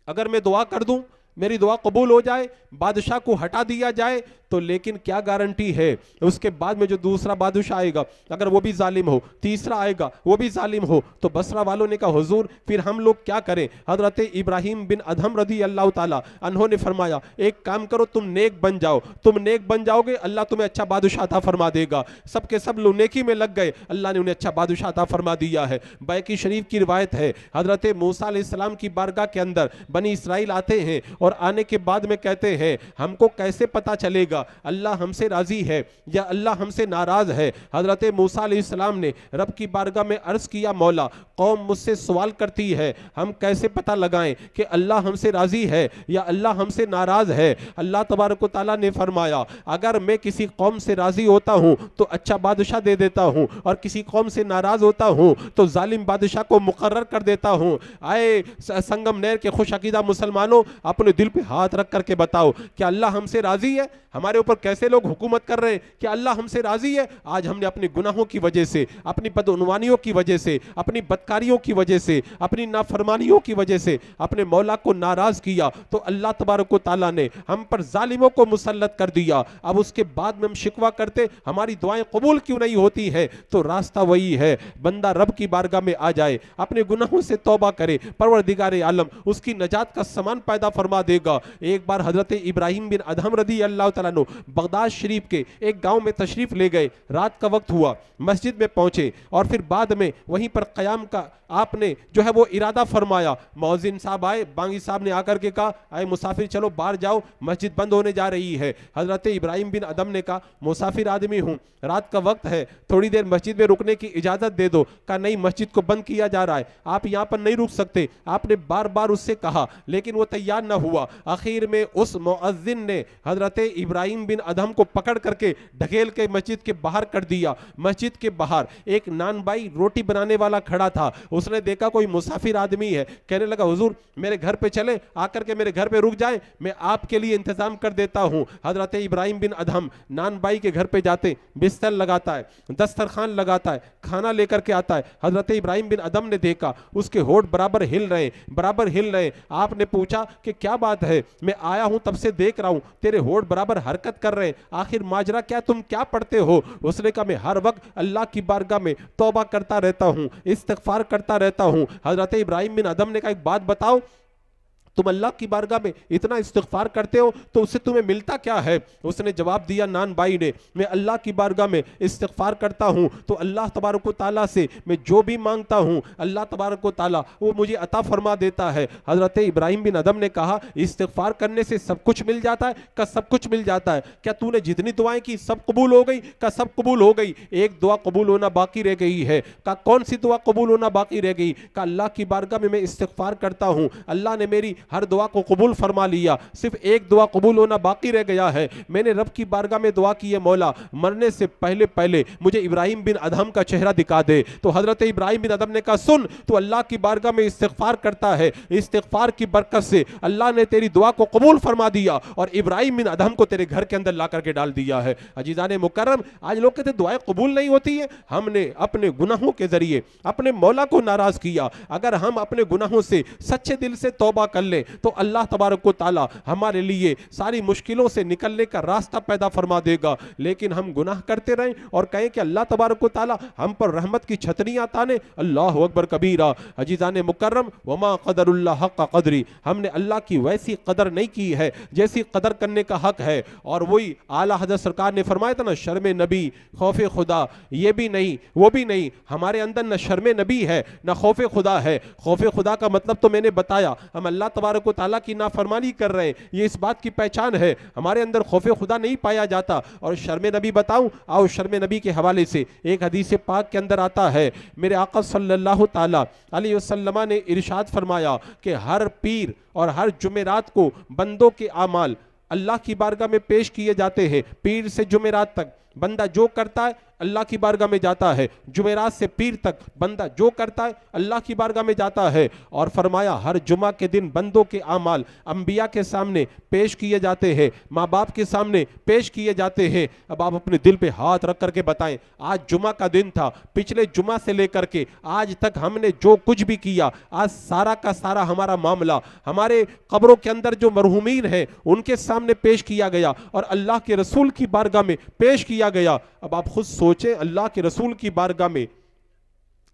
اگر میں دعا کر دوں میری دعا قبول ہو جائے، بادشاہ کو ہٹا دیا جائے تو لیکن کیا گارنٹی ہے اس کے بعد میں جو دوسرا بادشاہ آئے گا اگر وہ بھی ظالم ہو، تیسرا آئے گا وہ بھی ظالم ہو؟ تو بصرہ والوں نے کہا حضور پھر ہم لوگ کیا کریں؟ حضرت ابراہیم بن ادہم رضی اللہ تعالیٰ عنہ نے فرمایا ایک کام کرو، تم نیک بن جاؤ، تم نیک بن جاؤ گے اللہ تمہیں اچھا بادشاہ عطا فرما دے گا۔ سب کے سب لوگ نیکی میں لگ گئے، اللہ نے انہیں اچھا بادشاہ عطا فرما دیا ہے۔ بیہقی شریف کی روایت ہے حضرت موسیٰ علیہ السلام کی بارگاہ کے اندر بنی اسرائیل آتے ہیں اور آنے کے بعد میں کہتے ہیں ہم کو کیسے پتا چلے گا اللہ ہم سے راضی ہے یا اللہ ہم سے ناراض ہے؟ حضرت موسیٰ علیہ السلام نے رب کی بارگاہ میں عرض کیا مولا قوم مجھ سے سوال کرتی ہے ہم کیسے پتا لگائیں کہ اللہ ہم سے راضی ہے یا اللہ ہم سے ناراض ہے؟ اللہ تبارک و تعالیٰ نے فرمایا اگر میں کسی قوم سے راضی ہوتا ہوں تو اچھا بادشاہ دے دیتا ہوں اور کسی قوم سے ناراض ہوتا ہوں تو ظالم بادشاہ کو مقرر کر دیتا ہوں۔ آئے سنگم نیر کے خوش عقیدہ مسلمانوں اپنے دل پہ ہاتھ رکھ کر کے بتاؤ کہ اللہ ہم سے راضی ہے؟ ہمارے اوپر کیسے لوگ حکومت کر رہے ہیں کہ اللہ ہم سے راضی ہے؟ آج ہم نے اپنے گناہوں کی وجہ سے، اپنی بدعنوانیوں کی وجہ سے، اپنی بدکاریوں کی وجہ سے، اپنی نافرمانیوں کی وجہ سے اپنے مولا کو ناراض کیا تو اللہ تبارک و تعالیٰ نے ہم پر ظالموں کو مسلط کر دیا۔ اب اس کے بعد میں ہم شکوہ کرتے ہماری دعائیں قبول کیوں نہیں ہوتی ہے؟ تو راستہ وہی ہے بندہ رب کی بارگاہ میں آ جائے، اپنے گناہوں سے توبہ کرے، پروردگار عالم اس کی نجات کا سامان پیدا فرما دے گا۔ ایک بار حضرت ابراہیم بن ادہم رضی اللہ تعالیٰ عنہ بغداد شریف کے ایک گاؤں میں تشریف لے گئے، رات کا وقت ہوا، مسجد میں پہنچے اور پھر بعد میں وہیں پر قیام کا آپ نے جو ہے وہ ارادہ فرمایا۔ مؤذن صاحب آئے، بانگی صاحب نے آ کر کے کہا اے مسافر چلو باہر جاؤ مسجد بند ہونے جا رہی ہے۔ حضرت ابراہیم بن ادہم نے کہا مسافر آدمی ہوں، رات کا وقت ہے، تھوڑی دیر مسجد میں رکنے کی اجازت دے دو۔ کہا نہیں مسجد کو بند کیا جا رہا ہے، آپ یہاں پر نہیں رک سکتے۔ آپ نے بار بار اس سے کہا لیکن وہ تیار نہ ہوا۔ آخر میں اس مؤذن نے حضرت ابراہیم بن ادہم کو پکڑ کر کے ڈھکیل کے مسجد کے باہر کر دیا۔ مسجد کے باہر ایک نان بائی روٹی بنانے والا کھڑا تھا، اس نے دیکھا کوئی مسافر آدمی ہے، کہنے لگا حضور میرے گھر پہ چلے، آ کر کے میرے گھر پہ رک جائے، میں آپ کے لیے انتظام کر دیتا ہوں۔ حضرت ابراہیم بن ادہم نان بائی کے گھر پہ جاتے، بستر لگاتا ہے، دسترخوان لگاتا ہے، کھانا لے کر کے آتا ہے۔ حضرت ابراہیم بن ادہم نے دیکھا اس کے ہونٹ برابر ہل رہے ہیں۔ آپ نے پوچھا کہ کیا بات ہے؟ میں آیا ہوں تب سے دیکھ رہا ہوں تیرے ہونٹ برابر حرکت کر رہے ہیں، آخر ماجرا کیا، تم کیا پڑھتے ہو؟ اس نے کہا میں ہر وقت اللہ کی بارگاہ میں توبہ کرتا رہتا ہوں، استغفار کرتا رہتا ہوں۔ حضرت ابراہیم بن ادہم نے کہا ایک بات بتاؤ، تم اللہ کی بارگاہ میں اتنا استغفار کرتے ہو تو اس سے تمہیں ملتا کیا ہے؟ اس نے جواب دیا نان بائی نے میں اللہ کی بارگاہ میں استغفار کرتا ہوں تو اللہ تبارک و تعالیٰ سے میں جو بھی مانگتا ہوں اللہ تبارک و تعالیٰ وہ مجھے عطا فرما دیتا ہے۔ حضرت ابراہیم بن ادہم نے کہا استغفار کرنے سے سب کچھ مل جاتا ہے؟ کہ سب کچھ مل جاتا ہے۔ کیا تو نے جتنی دعائیں کی سب قبول ہو گئی؟ کہ سب قبول ہو گئی، ایک دعا قبول ہونا باقی رہ گئی ہے۔ کہ کون سی دعا قبول ہونا باقی رہ گئی؟ کہ اللہ کی بارگاہ میں استغفار کرتا ہوں، اللہ نے میری ہر دعا کو قبول فرما لیا، صرف ایک دعا قبول ہونا باقی رہ گیا ہے۔ میں نے رب کی بارگاہ میں دعا کی ہے مولا مرنے سے پہلے مجھے ابراہیم بن ادہم کا چہرہ دکھا دے۔ تو حضرت ابراہیم بن ادہم نے کہا سن تو اللہ کی بارگاہ میں استغفار کرتا ہے، استغفار کی برکت سے اللہ نے تیری دعا کو قبول فرما دیا اور ابراہیم بن ادہم کو تیرے گھر کے اندر لا کر کے ڈال دیا ہے۔ عزیزان مکرم آج لوگ کہتے دعائیں قبول نہیں ہوتی ہیں، ہم نے اپنے گناہوں کے ذریعے اپنے مولا کو ناراض کیا۔ اگر ہم اپنے گناہوں سے سچے دل سے توبہ کر لیں تو اللہ تبارک و تعالی ہمارے لیے ساری مشکلوں سے نکلنے کا راستہ پیدا فرما دے گا۔ لیکن ہم گناہ کرتے رہیں اور کہیں کہ اللہ تبارک و تعالی ہم پر رحمت کی چھتریاں تانے، اللہ اکبر کبیرہ۔ عزیزان مکرم وما قدر اللہ حق قدری، ہم نے اللہ کی ویسی قدر نہیں کی ہے جیسی قدر کرنے کا حق ہے۔ اور وہی اعلیٰ حضرت سرکار نے فرمایا تھا نا شرم نبی خوف خدا، یہ بھی نہیں وہ بھی نہیں، ہمارے اندر نہ شرم نبی ہے نہ خوف خدا ہے۔ خوف خدا کا مطلب تو میں نے بتایا، ہم اللہ تبارک و تعالیٰ کی نافرمانی کر رہے ہیں، یہ اس بات کی پہچان ہے، ہمارے اندر خوف خدا نہیں پایا جاتا۔ اور شرم نبی بتاؤں، آؤ شرم نبی کے حوالے سے ایک حدیث پاک کے اندر آتا ہے، میرے آقا صلی اللہ تعالیٰ علیہ وسلم نے ارشاد فرمایا کہ ہر پیر اور ہر جمعرات کو بندوں کے اعمال اللہ کی بارگاہ میں پیش کیے جاتے ہیں، پیر سے جمعرات تک بندہ جو کرتا ہے اللہ کی بارگاہ میں جاتا ہے، جمعرات سے پیر تک بندہ جو کرتا ہے اللہ کی بارگاہ میں جاتا ہے۔ اور فرمایا ہر جمعہ کے دن بندوں کے اعمال انبیاء کے سامنے پیش کیے جاتے ہیں، ماں باپ کے سامنے پیش کیے جاتے ہیں۔ اب آپ اپنے دل پہ ہاتھ رکھ کر کے بتائیں، آج جمعہ کا دن تھا، پچھلے جمعہ سے لے کر کے آج تک ہم نے جو کچھ بھی کیا، آج سارا کا سارا ہمارا معاملہ ہمارے قبروں کے اندر جو مرحومین ہیں ان کے سامنے پیش کیا گیا اور اللہ کے رسول کی بارگاہ میں پیش کیا گیا۔ اب آپ خود سوچیں، اللہ کے رسول کی بارگاہ میں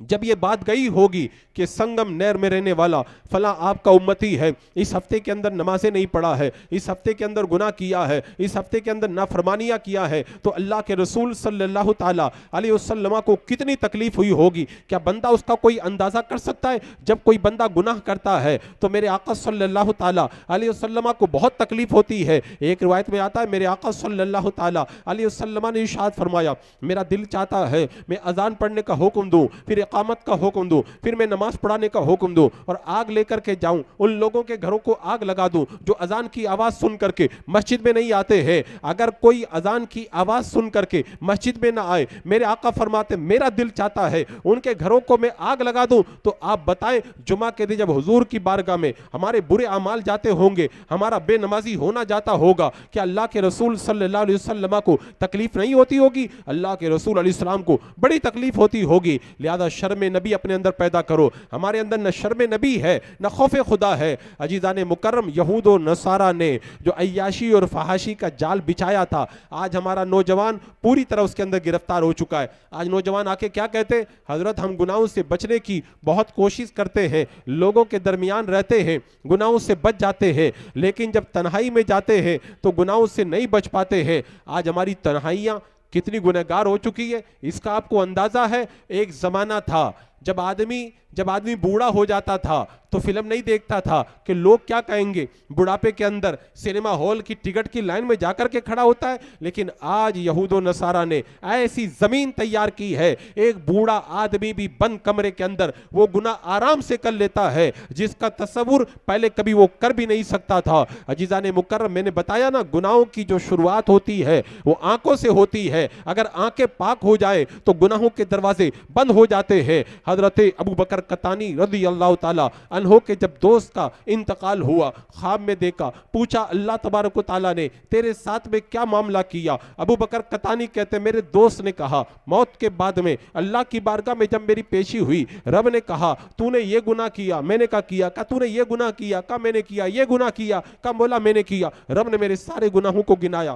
جب یہ بات گئی ہوگی کہ سنگم نہر میں رہنے والا فلاں آپ کا امتی ہے، اس ہفتے کے اندر نمازیں نہیں پڑھا ہے، اس ہفتے کے اندر گناہ کیا ہے، اس ہفتے کے اندر نافرمانیاں کیا ہے، تو اللہ کے رسول صلی اللہ تعالیٰ علیہ وسلم کو کتنی تکلیف ہوئی ہوگی؟ کیا بندہ اس کا کوئی اندازہ کر سکتا ہے؟ جب کوئی بندہ گناہ کرتا ہے تو میرے آقا صلی اللہ تعالیٰ علیہ وسلم کو بہت تکلیف ہوتی ہے۔ ایک روایت میں آتا ہے میرے آقا صلی اللہ تعالیٰ علیہ وسلم نے ارشاد فرمایا، میرا دل چاہتا ہے میں اذان پڑھنے کا حکم دوں، پھر اقامت کا حکم دوں، پھر میں نماز پڑھانے کا حکم دوں اور آگ لے کر کے جاؤں، ان لوگوں کے گھروں کو آگ لگا دوں جو اذان کی آواز سن کر کے مسجد میں نہیں آتے ہیں۔ اگر کوئی اذان کی آواز سن کر کے مسجد میں نہ آئے، میرے آقا فرماتے میرا دل چاہتا ہے ان کے گھروں کو میں آگ لگا دوں۔ تو آپ بتائیں جمعہ کے دن جب حضور کی بارگاہ میں ہمارے برے اعمال جاتے ہوں گے، ہمارا بے نمازی ہونا جاتا ہوگا، کہ اللہ کے رسول صلی اللہ علیہ وسلم کو تکلیف نہیں ہوتی ہوگی؟ اللہ کے رسول علیہ السلام کو بڑی تکلیف ہوتی ہوگی۔ لہذا شرم نبی اپنے اندر پیدا کرو۔ ہمارے اندر نہ شرم نبی ہے نہ خوف خدا ہے۔ عزیزان مکرم، یہود و نصارہ نے جو عیاشی اور فحاشی کا جال بچھایا تھا، آج ہمارا نوجوان پوری طرح اس کے اندر گرفتار ہو چکا ہے۔ آج نوجوان آ کے کیا کہتے ہیں؟ حضرت ہم گناہوں سے بچنے کی بہت کوشش کرتے ہیں، لوگوں کے درمیان رہتے ہیں، گناہوں سے بچ جاتے ہیں، لیکن جب تنہائی میں جاتے ہیں تو گناہوں سے نہیں بچ پاتے ہیں۔ آج ہماری تنہائیاں کتنی گنہگار ہو چکی ہے، اس کا آپ کو اندازہ ہے؟ ایک زمانہ تھا جب آدمی بوڑھا ہو جاتا تھا تو فلم نہیں دیکھتا تھا کہ لوگ کیا کہیں گے، بڑھاپے کے اندر سینما ہال کی ٹکٹ کی لائن میں جا کر کے کھڑا ہوتا ہے۔ لیکن آج یہود و نصارہ نے ایسی زمین تیار کی ہے، ایک بوڑھا آدمی بھی بند کمرے کے اندر وہ گناہ آرام سے کر لیتا ہے جس کا تصور پہلے کبھی وہ کر بھی نہیں سکتا تھا۔ عزیزان مکرم، میں نے بتایا نا، گناہوں کی جو شروعات ہوتی ہے وہ آنکھوں سے ہوتی ہے۔ اگر آنکھیں پاک ہو جائے تو گناہوں کے دروازے بند ہو جاتے ہیں۔ حضرت ابو بکر قطانی رضی اللہ تعالی عنہ کے جب دوست کا انتقال ہوا، خواب میں دیکھا، پوچھا اللہ تبارک و تعالیٰ نے تیرے ساتھ میں کیا معاملہ کیا؟ ابو بکر قطانی کہتے میرے دوست نے کہا موت کے بعد میں اللہ کی بارگاہ میں جب میری پیشی ہوئی، رب نے کہا تو نے یہ گناہ کیا؟ میں نے کہا کیا۔ کہا تو نے یہ گناہ کیا؟ کہا میں نے کیا۔ یہ گناہ کیا؟ کہا مولا میں نے کیا۔ رب نے میرے سارے گناہوں کو گنایا،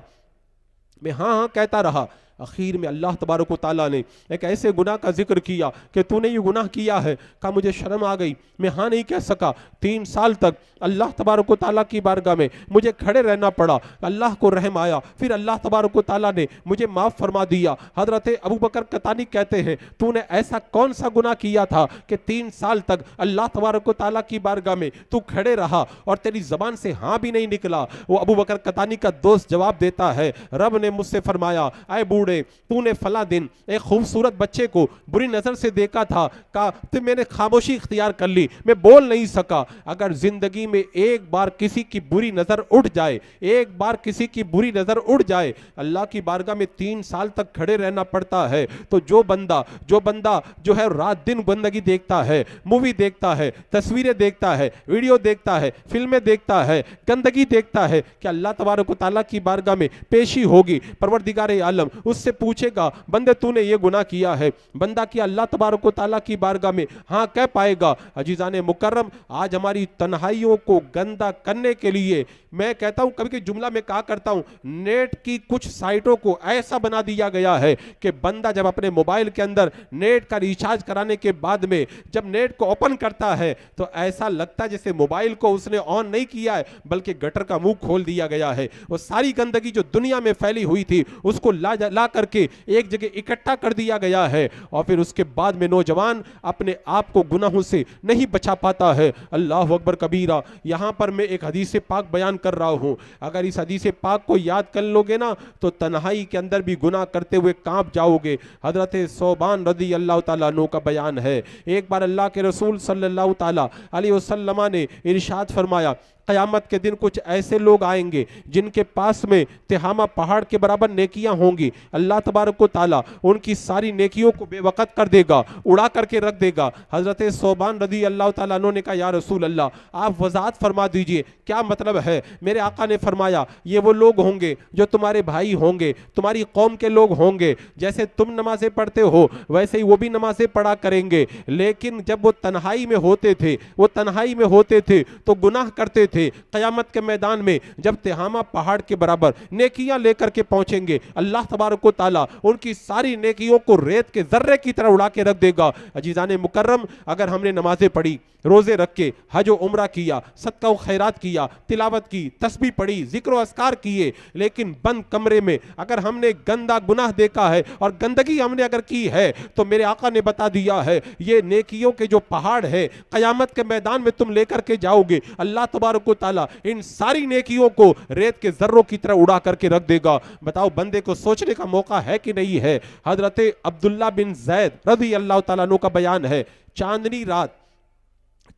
میں ہاں کہتا رہا۔ اخیر میں اللہ تبارک و تعالیٰ نے ایک ایسے گناہ کا ذکر کیا کہ تو نے یہ گناہ کیا ہے۔ کہا مجھے شرم آ گئی، میں ہاں نہیں کہہ سکا۔ 3 سال تک اللہ تبارک و تعالیٰ کی بارگاہ میں مجھے کھڑے رہنا پڑا۔ اللہ کو رحم آیا، پھر اللہ تبارک و تعالیٰ نے مجھے معاف فرما دیا۔ حضرت ابو بکر قطانی کہتے ہیں تو نے ایسا کون سا گناہ کیا تھا کہ 3 سال تک اللہ تبارک و تعالیٰ کی بارگاہ میں تو کھڑے رہا اور تیری زبان سے ہاں بھی نہیں نکلا؟ وہ ابو بکر قطانی کا دوست جواب دیتا ہے رب نے مجھ سے فرمایا اے بوڑھے، تو نے فلاں دن ایک خوبصورت بچے کو بری نظر سے دیکھا تھا، کہا تو میں نے خاموشی اختیار کر لی، میں بول نہیں سکا۔ اگر زندگی میں ایک بار کسی کی بری نظر اٹھ جائے، ایک بار کسی کی بری نظر اٹھ جائے، اللہ کی بارگاہ میں 3 سال تک کھڑے رہنا پڑتا ہے۔ تو جو بندہ جو ہے رات دن بندگی دیکھتا ہے، مووی دیکھتا ہے، تصویریں دیکھتا ہے، ویڈیو دیکھتا ہے، فلمیں دیکھتا ہے، گندگی دیکھتا ہے، کہ اللہ تبارک و تعالیٰ کی بارگاہ میں پیشی ہوگی، پروردگار عالم اس سے پوچھے گا بندے تو نے یہ گناہ کیا ہے؟ بندہ کیا اللہ تبارک و تعالیٰ کی بارگاہ میں ہاں کہہ پائے گا؟ عزیزان مکرم، آج ہماری تنہائیوں کو گندا کرنے کے لیے میں کہتا ہوں، کبھی جملہ میں کہا کرتا ہوں، نیٹ کی کچھ سائٹوں کو ایسا بنا دیا گیا ہے کہ بندہ جب اپنے موبائل کے اندر نیٹ کا ریچارج کرانے کے بعد میں جب نیٹ کو اوپن کرتا ہے تو ایسا لگتا ہے جیسے موبائل کو اس نے آن نہیں کیا ہے بلکہ گٹر کا منہ کھول دیا گیا ہے۔ وہ ساری گندگی جو دنیا میں پھیلی ہوئی تھی اس کو لا کر کے ایک جگہ اکٹھا کر دیا گیا ہے، اور پھر اس کے بعد میں نوجوان اپنے آپ کو گناہوں سے نہیں بچا پاتا ہے۔ اللہ اکبر کبیرہ۔ یہاں پر میں ایک حدیث پاک بیان کر رہا ہوں، اگر اس حدیث پاک کو یاد کر لو گے نا تو تنہائی کے اندر بھی گناہ کرتے ہوئے کانپ جاؤ گے۔ حضرت ثوبان رضی اللہ تعالیٰ عنہ کا بیان ہے، ایک بار اللہ کے رسول صلی اللہ تعالیٰ علیہ وسلم نے ارشاد فرمایا قیامت کے دن کچھ ایسے لوگ آئیں گے جن کے پاس میں تہامہ پہاڑ کے برابر نیکیاں ہوں گی، اللہ تبارک و تعالیٰ ان کی ساری نیکیوں کو بے وقت کر دے گا، اڑا کر کے رکھ دے گا۔ حضرت ثوبان رضی اللہ تعالیٰ عنہ نے کہا یا رسول اللہ آپ وضاحت فرما دیجئے کیا مطلب ہے؟ میرے آقا نے فرمایا یہ وہ لوگ ہوں گے جو تمہارے بھائی ہوں گے، تمہاری قوم کے لوگ ہوں گے، جیسے تم نمازیں پڑھتے ہو ویسے ہی وہ بھی نمازیں پڑھا کریں گے، لیکن جب وہ تنہائی میں ہوتے تھے تو گناہ کرتے تھے۔ قیامت کے میدان میں جب تہامہ پہاڑ کے برابر نیکیاں لے کر کے پہنچیں گے، اللہ تبارک و تعالیٰ ان کی ساری نیکیوں کو ریت کے ذرے کی طرح اڑا کے رکھ دے گا۔ عزیزان مکرم، اگر ہم نے نمازیں پڑھی، روزے رکھ کے حج و عمرہ کیا، صدقہ و خیرات کیا، تلاوت کی، تسبیح پڑھی، ذکر و اذکار کیے، لیکن بند کمرے میں اگر ہم نے گندا گناہ دیکھا ہے اور گندگی ہم نے اگر کی ہے تو میرے آقا نے بتا دیا ہے یہ نیکیوں کے جو پہاڑ ہے قیامت کے میدان میں تم لے کر کے جاؤ گے، اللہ تبارک و تعالیٰ ان ساری نیکیوں کو ریت کے ذروں کی طرح اڑا کر کے رکھ دے گا۔ بتاؤ بندے کو سوچنے کا موقع ہے کہ نہیں ہے؟ حضرت عبداللہ بن زید رضی اللہ تعالیٰ عنہ کا بیان ہے، چاندنی رات،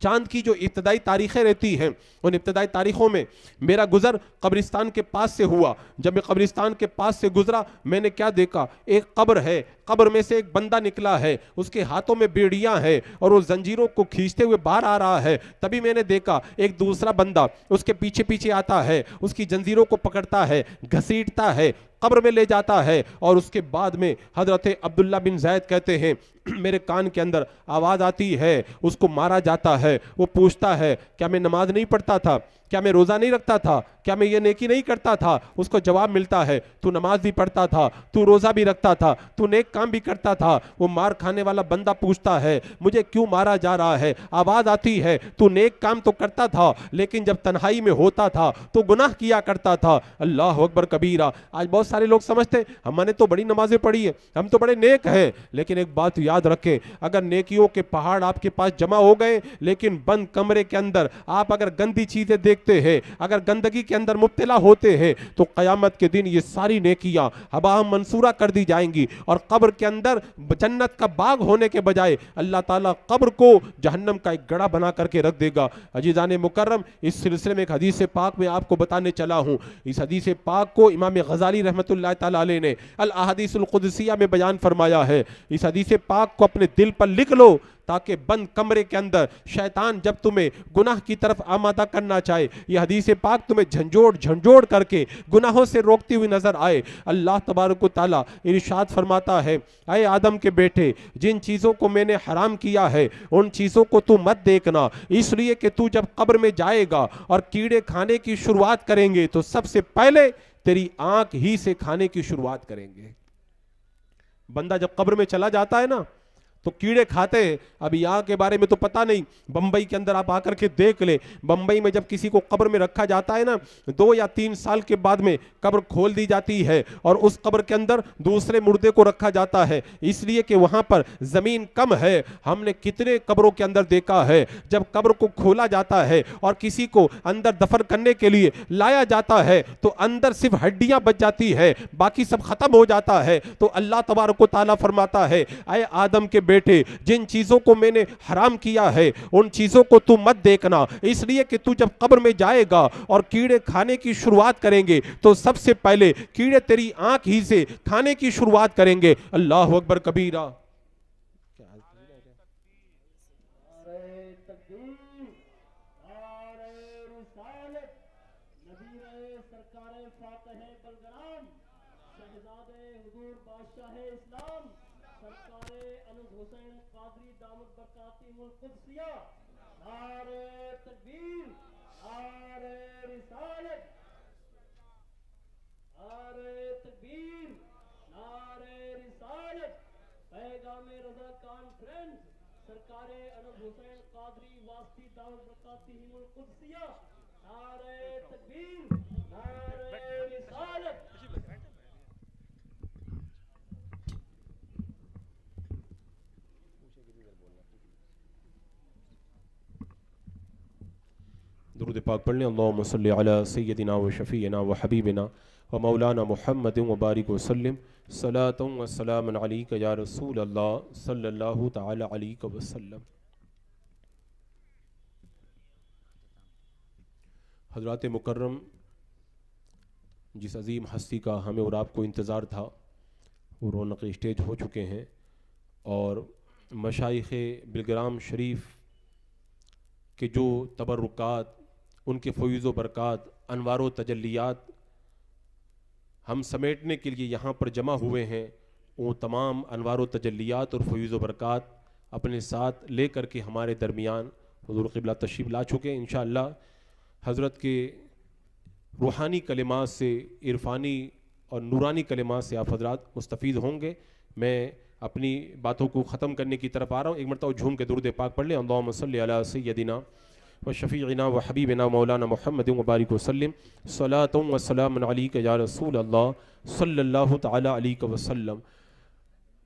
چاند کی جو ابتدائی تاریخیں رہتی ہیں ان ابتدائی تاریخوں میں میرا گزر قبرستان کے پاس سے ہوا۔ جب میں قبرستان کے پاس سے گزرا میں نے کیا دیکھا؟ ایک قبر ہے، قبر میں سے ایک بندہ نکلا ہے، اس کے ہاتھوں میں بیڑیاں ہیں اور وہ زنجیروں کو کھینچتے ہوئے باہر آ رہا ہے۔ تبھی میں نے دیکھا ایک دوسرا بندہ اس کے پیچھے پیچھے آتا ہے، اس کی زنجیروں کو پکڑتا ہے، گھسیٹتا ہے، قبر میں لے جاتا ہے، اور اس کے بعد میں حضرت عبداللہ بن زید کہتے ہیں میرے کان کے اندر آواز آتی ہے، اس کو مارا جاتا ہے۔ وہ پوچھتا ہے کیا میں نماز نہیں پڑھتا تھا؟ کیا میں روزہ نہیں رکھتا تھا؟ کیا میں یہ نیکی نہیں کرتا تھا؟ اس کو جواب ملتا ہے تو نماز بھی پڑھتا تھا، تو روزہ بھی رکھتا تھا، تو نیک کام بھی کرتا تھا۔ وہ مار کھانے والا بندہ پوچھتا ہے مجھے کیوں مارا جا رہا ہے؟ آواز آتی ہے تو نیک کام تو کرتا تھا لیکن جب تنہائی میں ہوتا تھا تو گناہ کیا کرتا تھا۔ اللہ اکبر کبیرہ۔ آج بہت سارے لوگ سمجھتے ہم نے تو بڑی نمازیں پڑھی ہے، ہم تو بڑے نیک ہیں، لیکن ایک بات یاد رکھیں، اگر نیکیوں کے پہاڑ آپ کے پاس جمع ہو گئے لیکن بند کمرے کے اندر آپ اگر گندی چیزیں دیکھتے ہیں، اگر گندگی کے اندر مبتلا ہوتے ہیں، تو قیامت کے دن یہ ساری نیکیاں ہبا منصورہ کر دی جائیں گی، اور قبر کے اندر جنت کا باغ ہونے کے بجائے اللہ تعالیٰ قبر کو جہنم کا ایک گڑھا بنا کر کے رکھ دے گا۔ عزیزان مکرم، اس سلسلے میں ایک حدیث پاک میں آپ کو بتانے چلا ہوں۔ اس حدیث پاک کو امام غزالی رحمۃ اللہ تعالیٰ علیہ نے الاحادیث القدسیہ میں بیان فرمایا ہے۔ اس حدیث پاک کو اپنے دل پر لکھ لو تاکہ بند کمرے کے اندر شیطان جب تمہیں گناہ کی طرف آمادہ کرنا چاہے، یہ حدیث پاک تمہیں جھنجھوڑ کر کے گناہوں سے روکتی ہوئی نظر آئے۔ اللہ تبارک و تعالیٰ ارشاد فرماتا ہے اے آدم کے بیٹے، جن چیزوں کو میں نے حرام کیا ہے ان چیزوں کو تو مت دیکھنا، اس لیے کہ تو جب قبر میں جائے گا اور کیڑے کھانے کی شروعات کریں گے تو سب سے پہلے تیری آنکھ ہی سے کھانے کی شروعات کریں گے۔ بندہ جب قبر میں چلا جاتا ہے نا تو کیڑے کھاتے ہیں۔ اب یہاں کے بارے میں تو پتہ نہیں، بمبئی کے اندر آپ آ کر کے دیکھ لیں، بمبئی میں جب کسی کو قبر میں رکھا جاتا ہے نا 2 یا 3 سال کے بعد میں قبر کھول دی جاتی ہے اور اس قبر کے اندر دوسرے مردے کو رکھا جاتا ہے، اس لیے کہ وہاں پر زمین کم ہے۔ ہم نے کتنے قبروں کے اندر دیکھا ہے جب قبر کو کھولا جاتا ہے اور کسی کو اندر دفن کرنے کے لیے لایا جاتا ہے تو اندر صرف ہڈیاں بچ جاتی ہے، باقی سب ختم ہو جاتا ہے۔ تو اللہ تبارک و تعالیٰ فرماتا ہے اے آدم کے بیٹے، جن چیزوں کو میں نے حرام کیا ہے ان چیزوں کو تو مت دیکھنا، اس لیے کہ تو جب قبر میں جائے گا اور کیڑے کھانے کی شروعات کریں گے تو سب سے پہلے کیڑے تیری آنکھ ہی سے کھانے کی شروعات کریں گے۔ اللہ اکبر کبیرہ۔ درود پاک پڑھ لیں۔ اللہم صلی علی سیدنا و شفیعنا و حبیبنا و مولانا محمد و بارک وسلم، صلاۃ و سلام علیک یا رسول اللہ صلی اللہ تعالی علیہ وسلم۔ حضرات مکرم، جس عظیم ہستی کا ہمیں اور آپ کو انتظار تھا وہ رونق اسٹیج ہو چکے ہیں، اور مشائخ بلگرام شریف کے جو تبرکات، ان کے فیض و برکات، انوار و تجلیات ہم سمیٹنے کے لیے یہاں پر جمع ہوئے ہیں، وہ تمام انوار و تجلیات اور فیض و برکات اپنے ساتھ لے کر کے ہمارے درمیان حضور قبلہ تشریف لا چکے ہیں۔ انشاءاللہ حضرت کے روحانی کلمات سے، عرفانی اور نورانی کلمات سے آپ حضرات مستفید ہوں گے۔ میں اپنی باتوں کو ختم کرنے کی طرف آ رہا ہوں۔ ایک مرتبہ جھوم کے درود پاک پڑھ لیں۔ اللہم صلی علی سیدنا و شفیعنا و حبیبنا مولانا محمد مبارک وسلم، صلاۃ و سلام علیک یا رسول اللہ صلی اللہ تعالی علیہ وسلم۔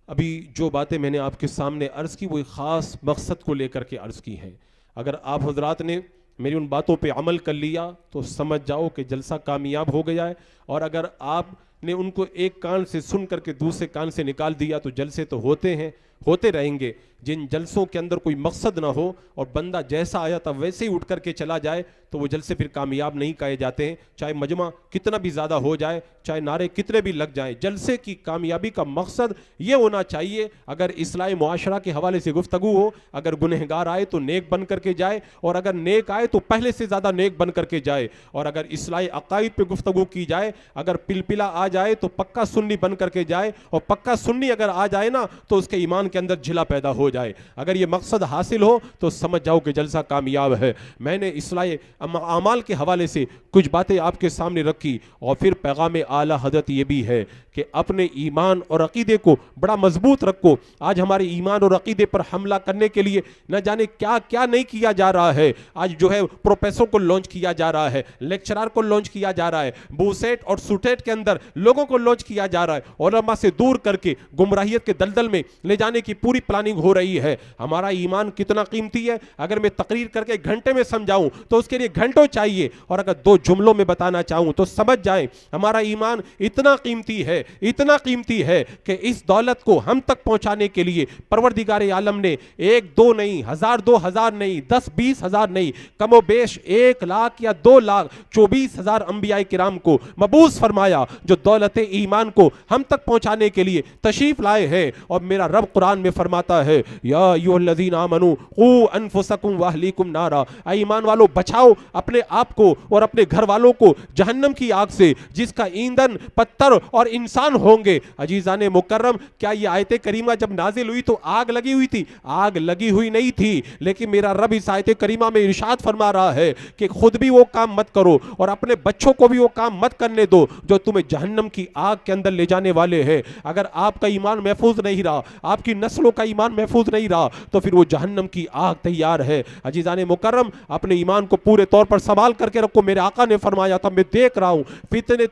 ابھی جو باتیں میں نے آپ کے سامنے عرض کی وہ ایک خاص مقصد کو لے کر کے عرض کی ہیں۔ اگر آپ حضرات نے میری ان باتوں پہ عمل کر لیا تو سمجھ جاؤ کہ جلسہ کامیاب ہو گیا ہے، اور اگر آپ نے ان کو ایک کان سے سن کر کے دوسرے کان سے نکال دیا تو جلسے تو ہوتے ہیں، ہوتے رہیں گے۔ جن جلسوں کے اندر کوئی مقصد نہ ہو اور بندہ جیسا آیا تھا ویسے ہی اٹھ کر کے چلا جائے تو وہ جلسے پھر کامیاب نہیں کہے جاتے ہیں، چاہے مجمع کتنا بھی زیادہ ہو جائے، چاہے نعرے کتنے بھی لگ جائیں۔ جلسے کی کامیابی کا مقصد یہ ہونا چاہیے، اگر اصلاح معاشرہ کے حوالے سے گفتگو ہو، اگر گنہگار آئے تو نیک بن کر کے جائے، اور اگر نیک آئے تو پہلے سے زیادہ نیک بن کر کے جائے، اور اگر اصلاح عقائد پہ گفتگو کی جائے، اگر پلپلا آ جائے تو پکا سنی بن کر کے جائے، اور پکا سنی اگر آ جائے نا تو اس کے ایمان کے اندر جھلا پیدا ہو جائے۔ اگر یہ مقصد حاصل ہو تو سمجھ جاؤ کہ جلسہ کامیاب ہے۔ میں نے اصلاح اعمال کے حوالے سے کچھ باتیں آپ کے سامنے رکھی، اور پھر پیغام اعلیٰ حضرت یہ بھی ہے کہ اپنے ایمان اور عقیدے کو بڑا مضبوط رکھو۔ آج ہمارے ایمان اور عقیدے پر حملہ کرنے کے لیے نہ جانے کیا کیا نہیں کیا جا رہا ہے۔ آج جو ہے پروفیسر کو لانچ کیا جا رہا ہے، لیکچرار کو لانچ کیا جا رہا ہے، بوسیٹ اور سوٹیٹ کے اندر لوگوں کو لانچ کیا جا رہا ہے، علماء سے دور کر کے گمراہیت کے دلدل میں لے جانے کی پوری پلاننگ ہو رہی ہے۔ ہمارا ایمان کتنا قیمتی ہے، اگر میں تقریر کر کے گھنٹے میں سمجھاؤں تو اس کے لیے گھنٹوں چاہیے، اور اگر 2 جملوں میں بتانا چاہوں تو سمجھ جائیں ہمارا ایمان اتنا قیمتی ہے، اتنا قیمتی ہے کہ اس دولت کو ہم تک پہنچانے کے لیے پروردگار عالم نے 1 2 نہیں، 1000 2000 نہیں، 10 20 ہزار نہیں، کم و بیش 1 لاکھ یا 2 لاکھ 24 ہزار انبیاء کرام کو مبعوث فرمایا، جو دولت ایمان کو ہم تک پہنچانے کے لیے تشریف لائے ہیں۔ اور میرا رب قرآن میں فرماتا ہے، یا ایھا الذین آمنوا قوا انفسکم واہلیکم نارا، اے ایمان والو بچاؤ اپنے آپ کو اور اپنے گھر والوں کو جہنم کی آگ سے، جس کا ایندھن پتھر اور انسان ہوں گے۔ عزیزان مکرم، کیا یہ آیت کریمہ جب نازل ہوئی تو آگ لگی ہوئی تھی؟ آگ لگی ہوئی نہیں تھی، لیکن میرا رب اس آیت کریمہ میں ارشاد فرما رہا ہے کہ خود بھی وہ کام مت کرو اور اپنے بچوں کو بھی وہ کام مت کرنے دو جو تمہیں جہنم کی آگ کے اندر لے جانے والے ہیں۔ اگر آپ کا ایمان محفوظ نہیں رہا، آپ کی نسلوں کا ایمان محفوظ نہیں رہا، تو پھر وہ جہنم کی آگ تیار ہے۔ عزیزان مکرم، اپنے ایمان کو پورے طور پر سنبھال کر کے رکھو۔ میرے آقا نے فرمایا تھا، میں دیکھ رہا ہوں فتنے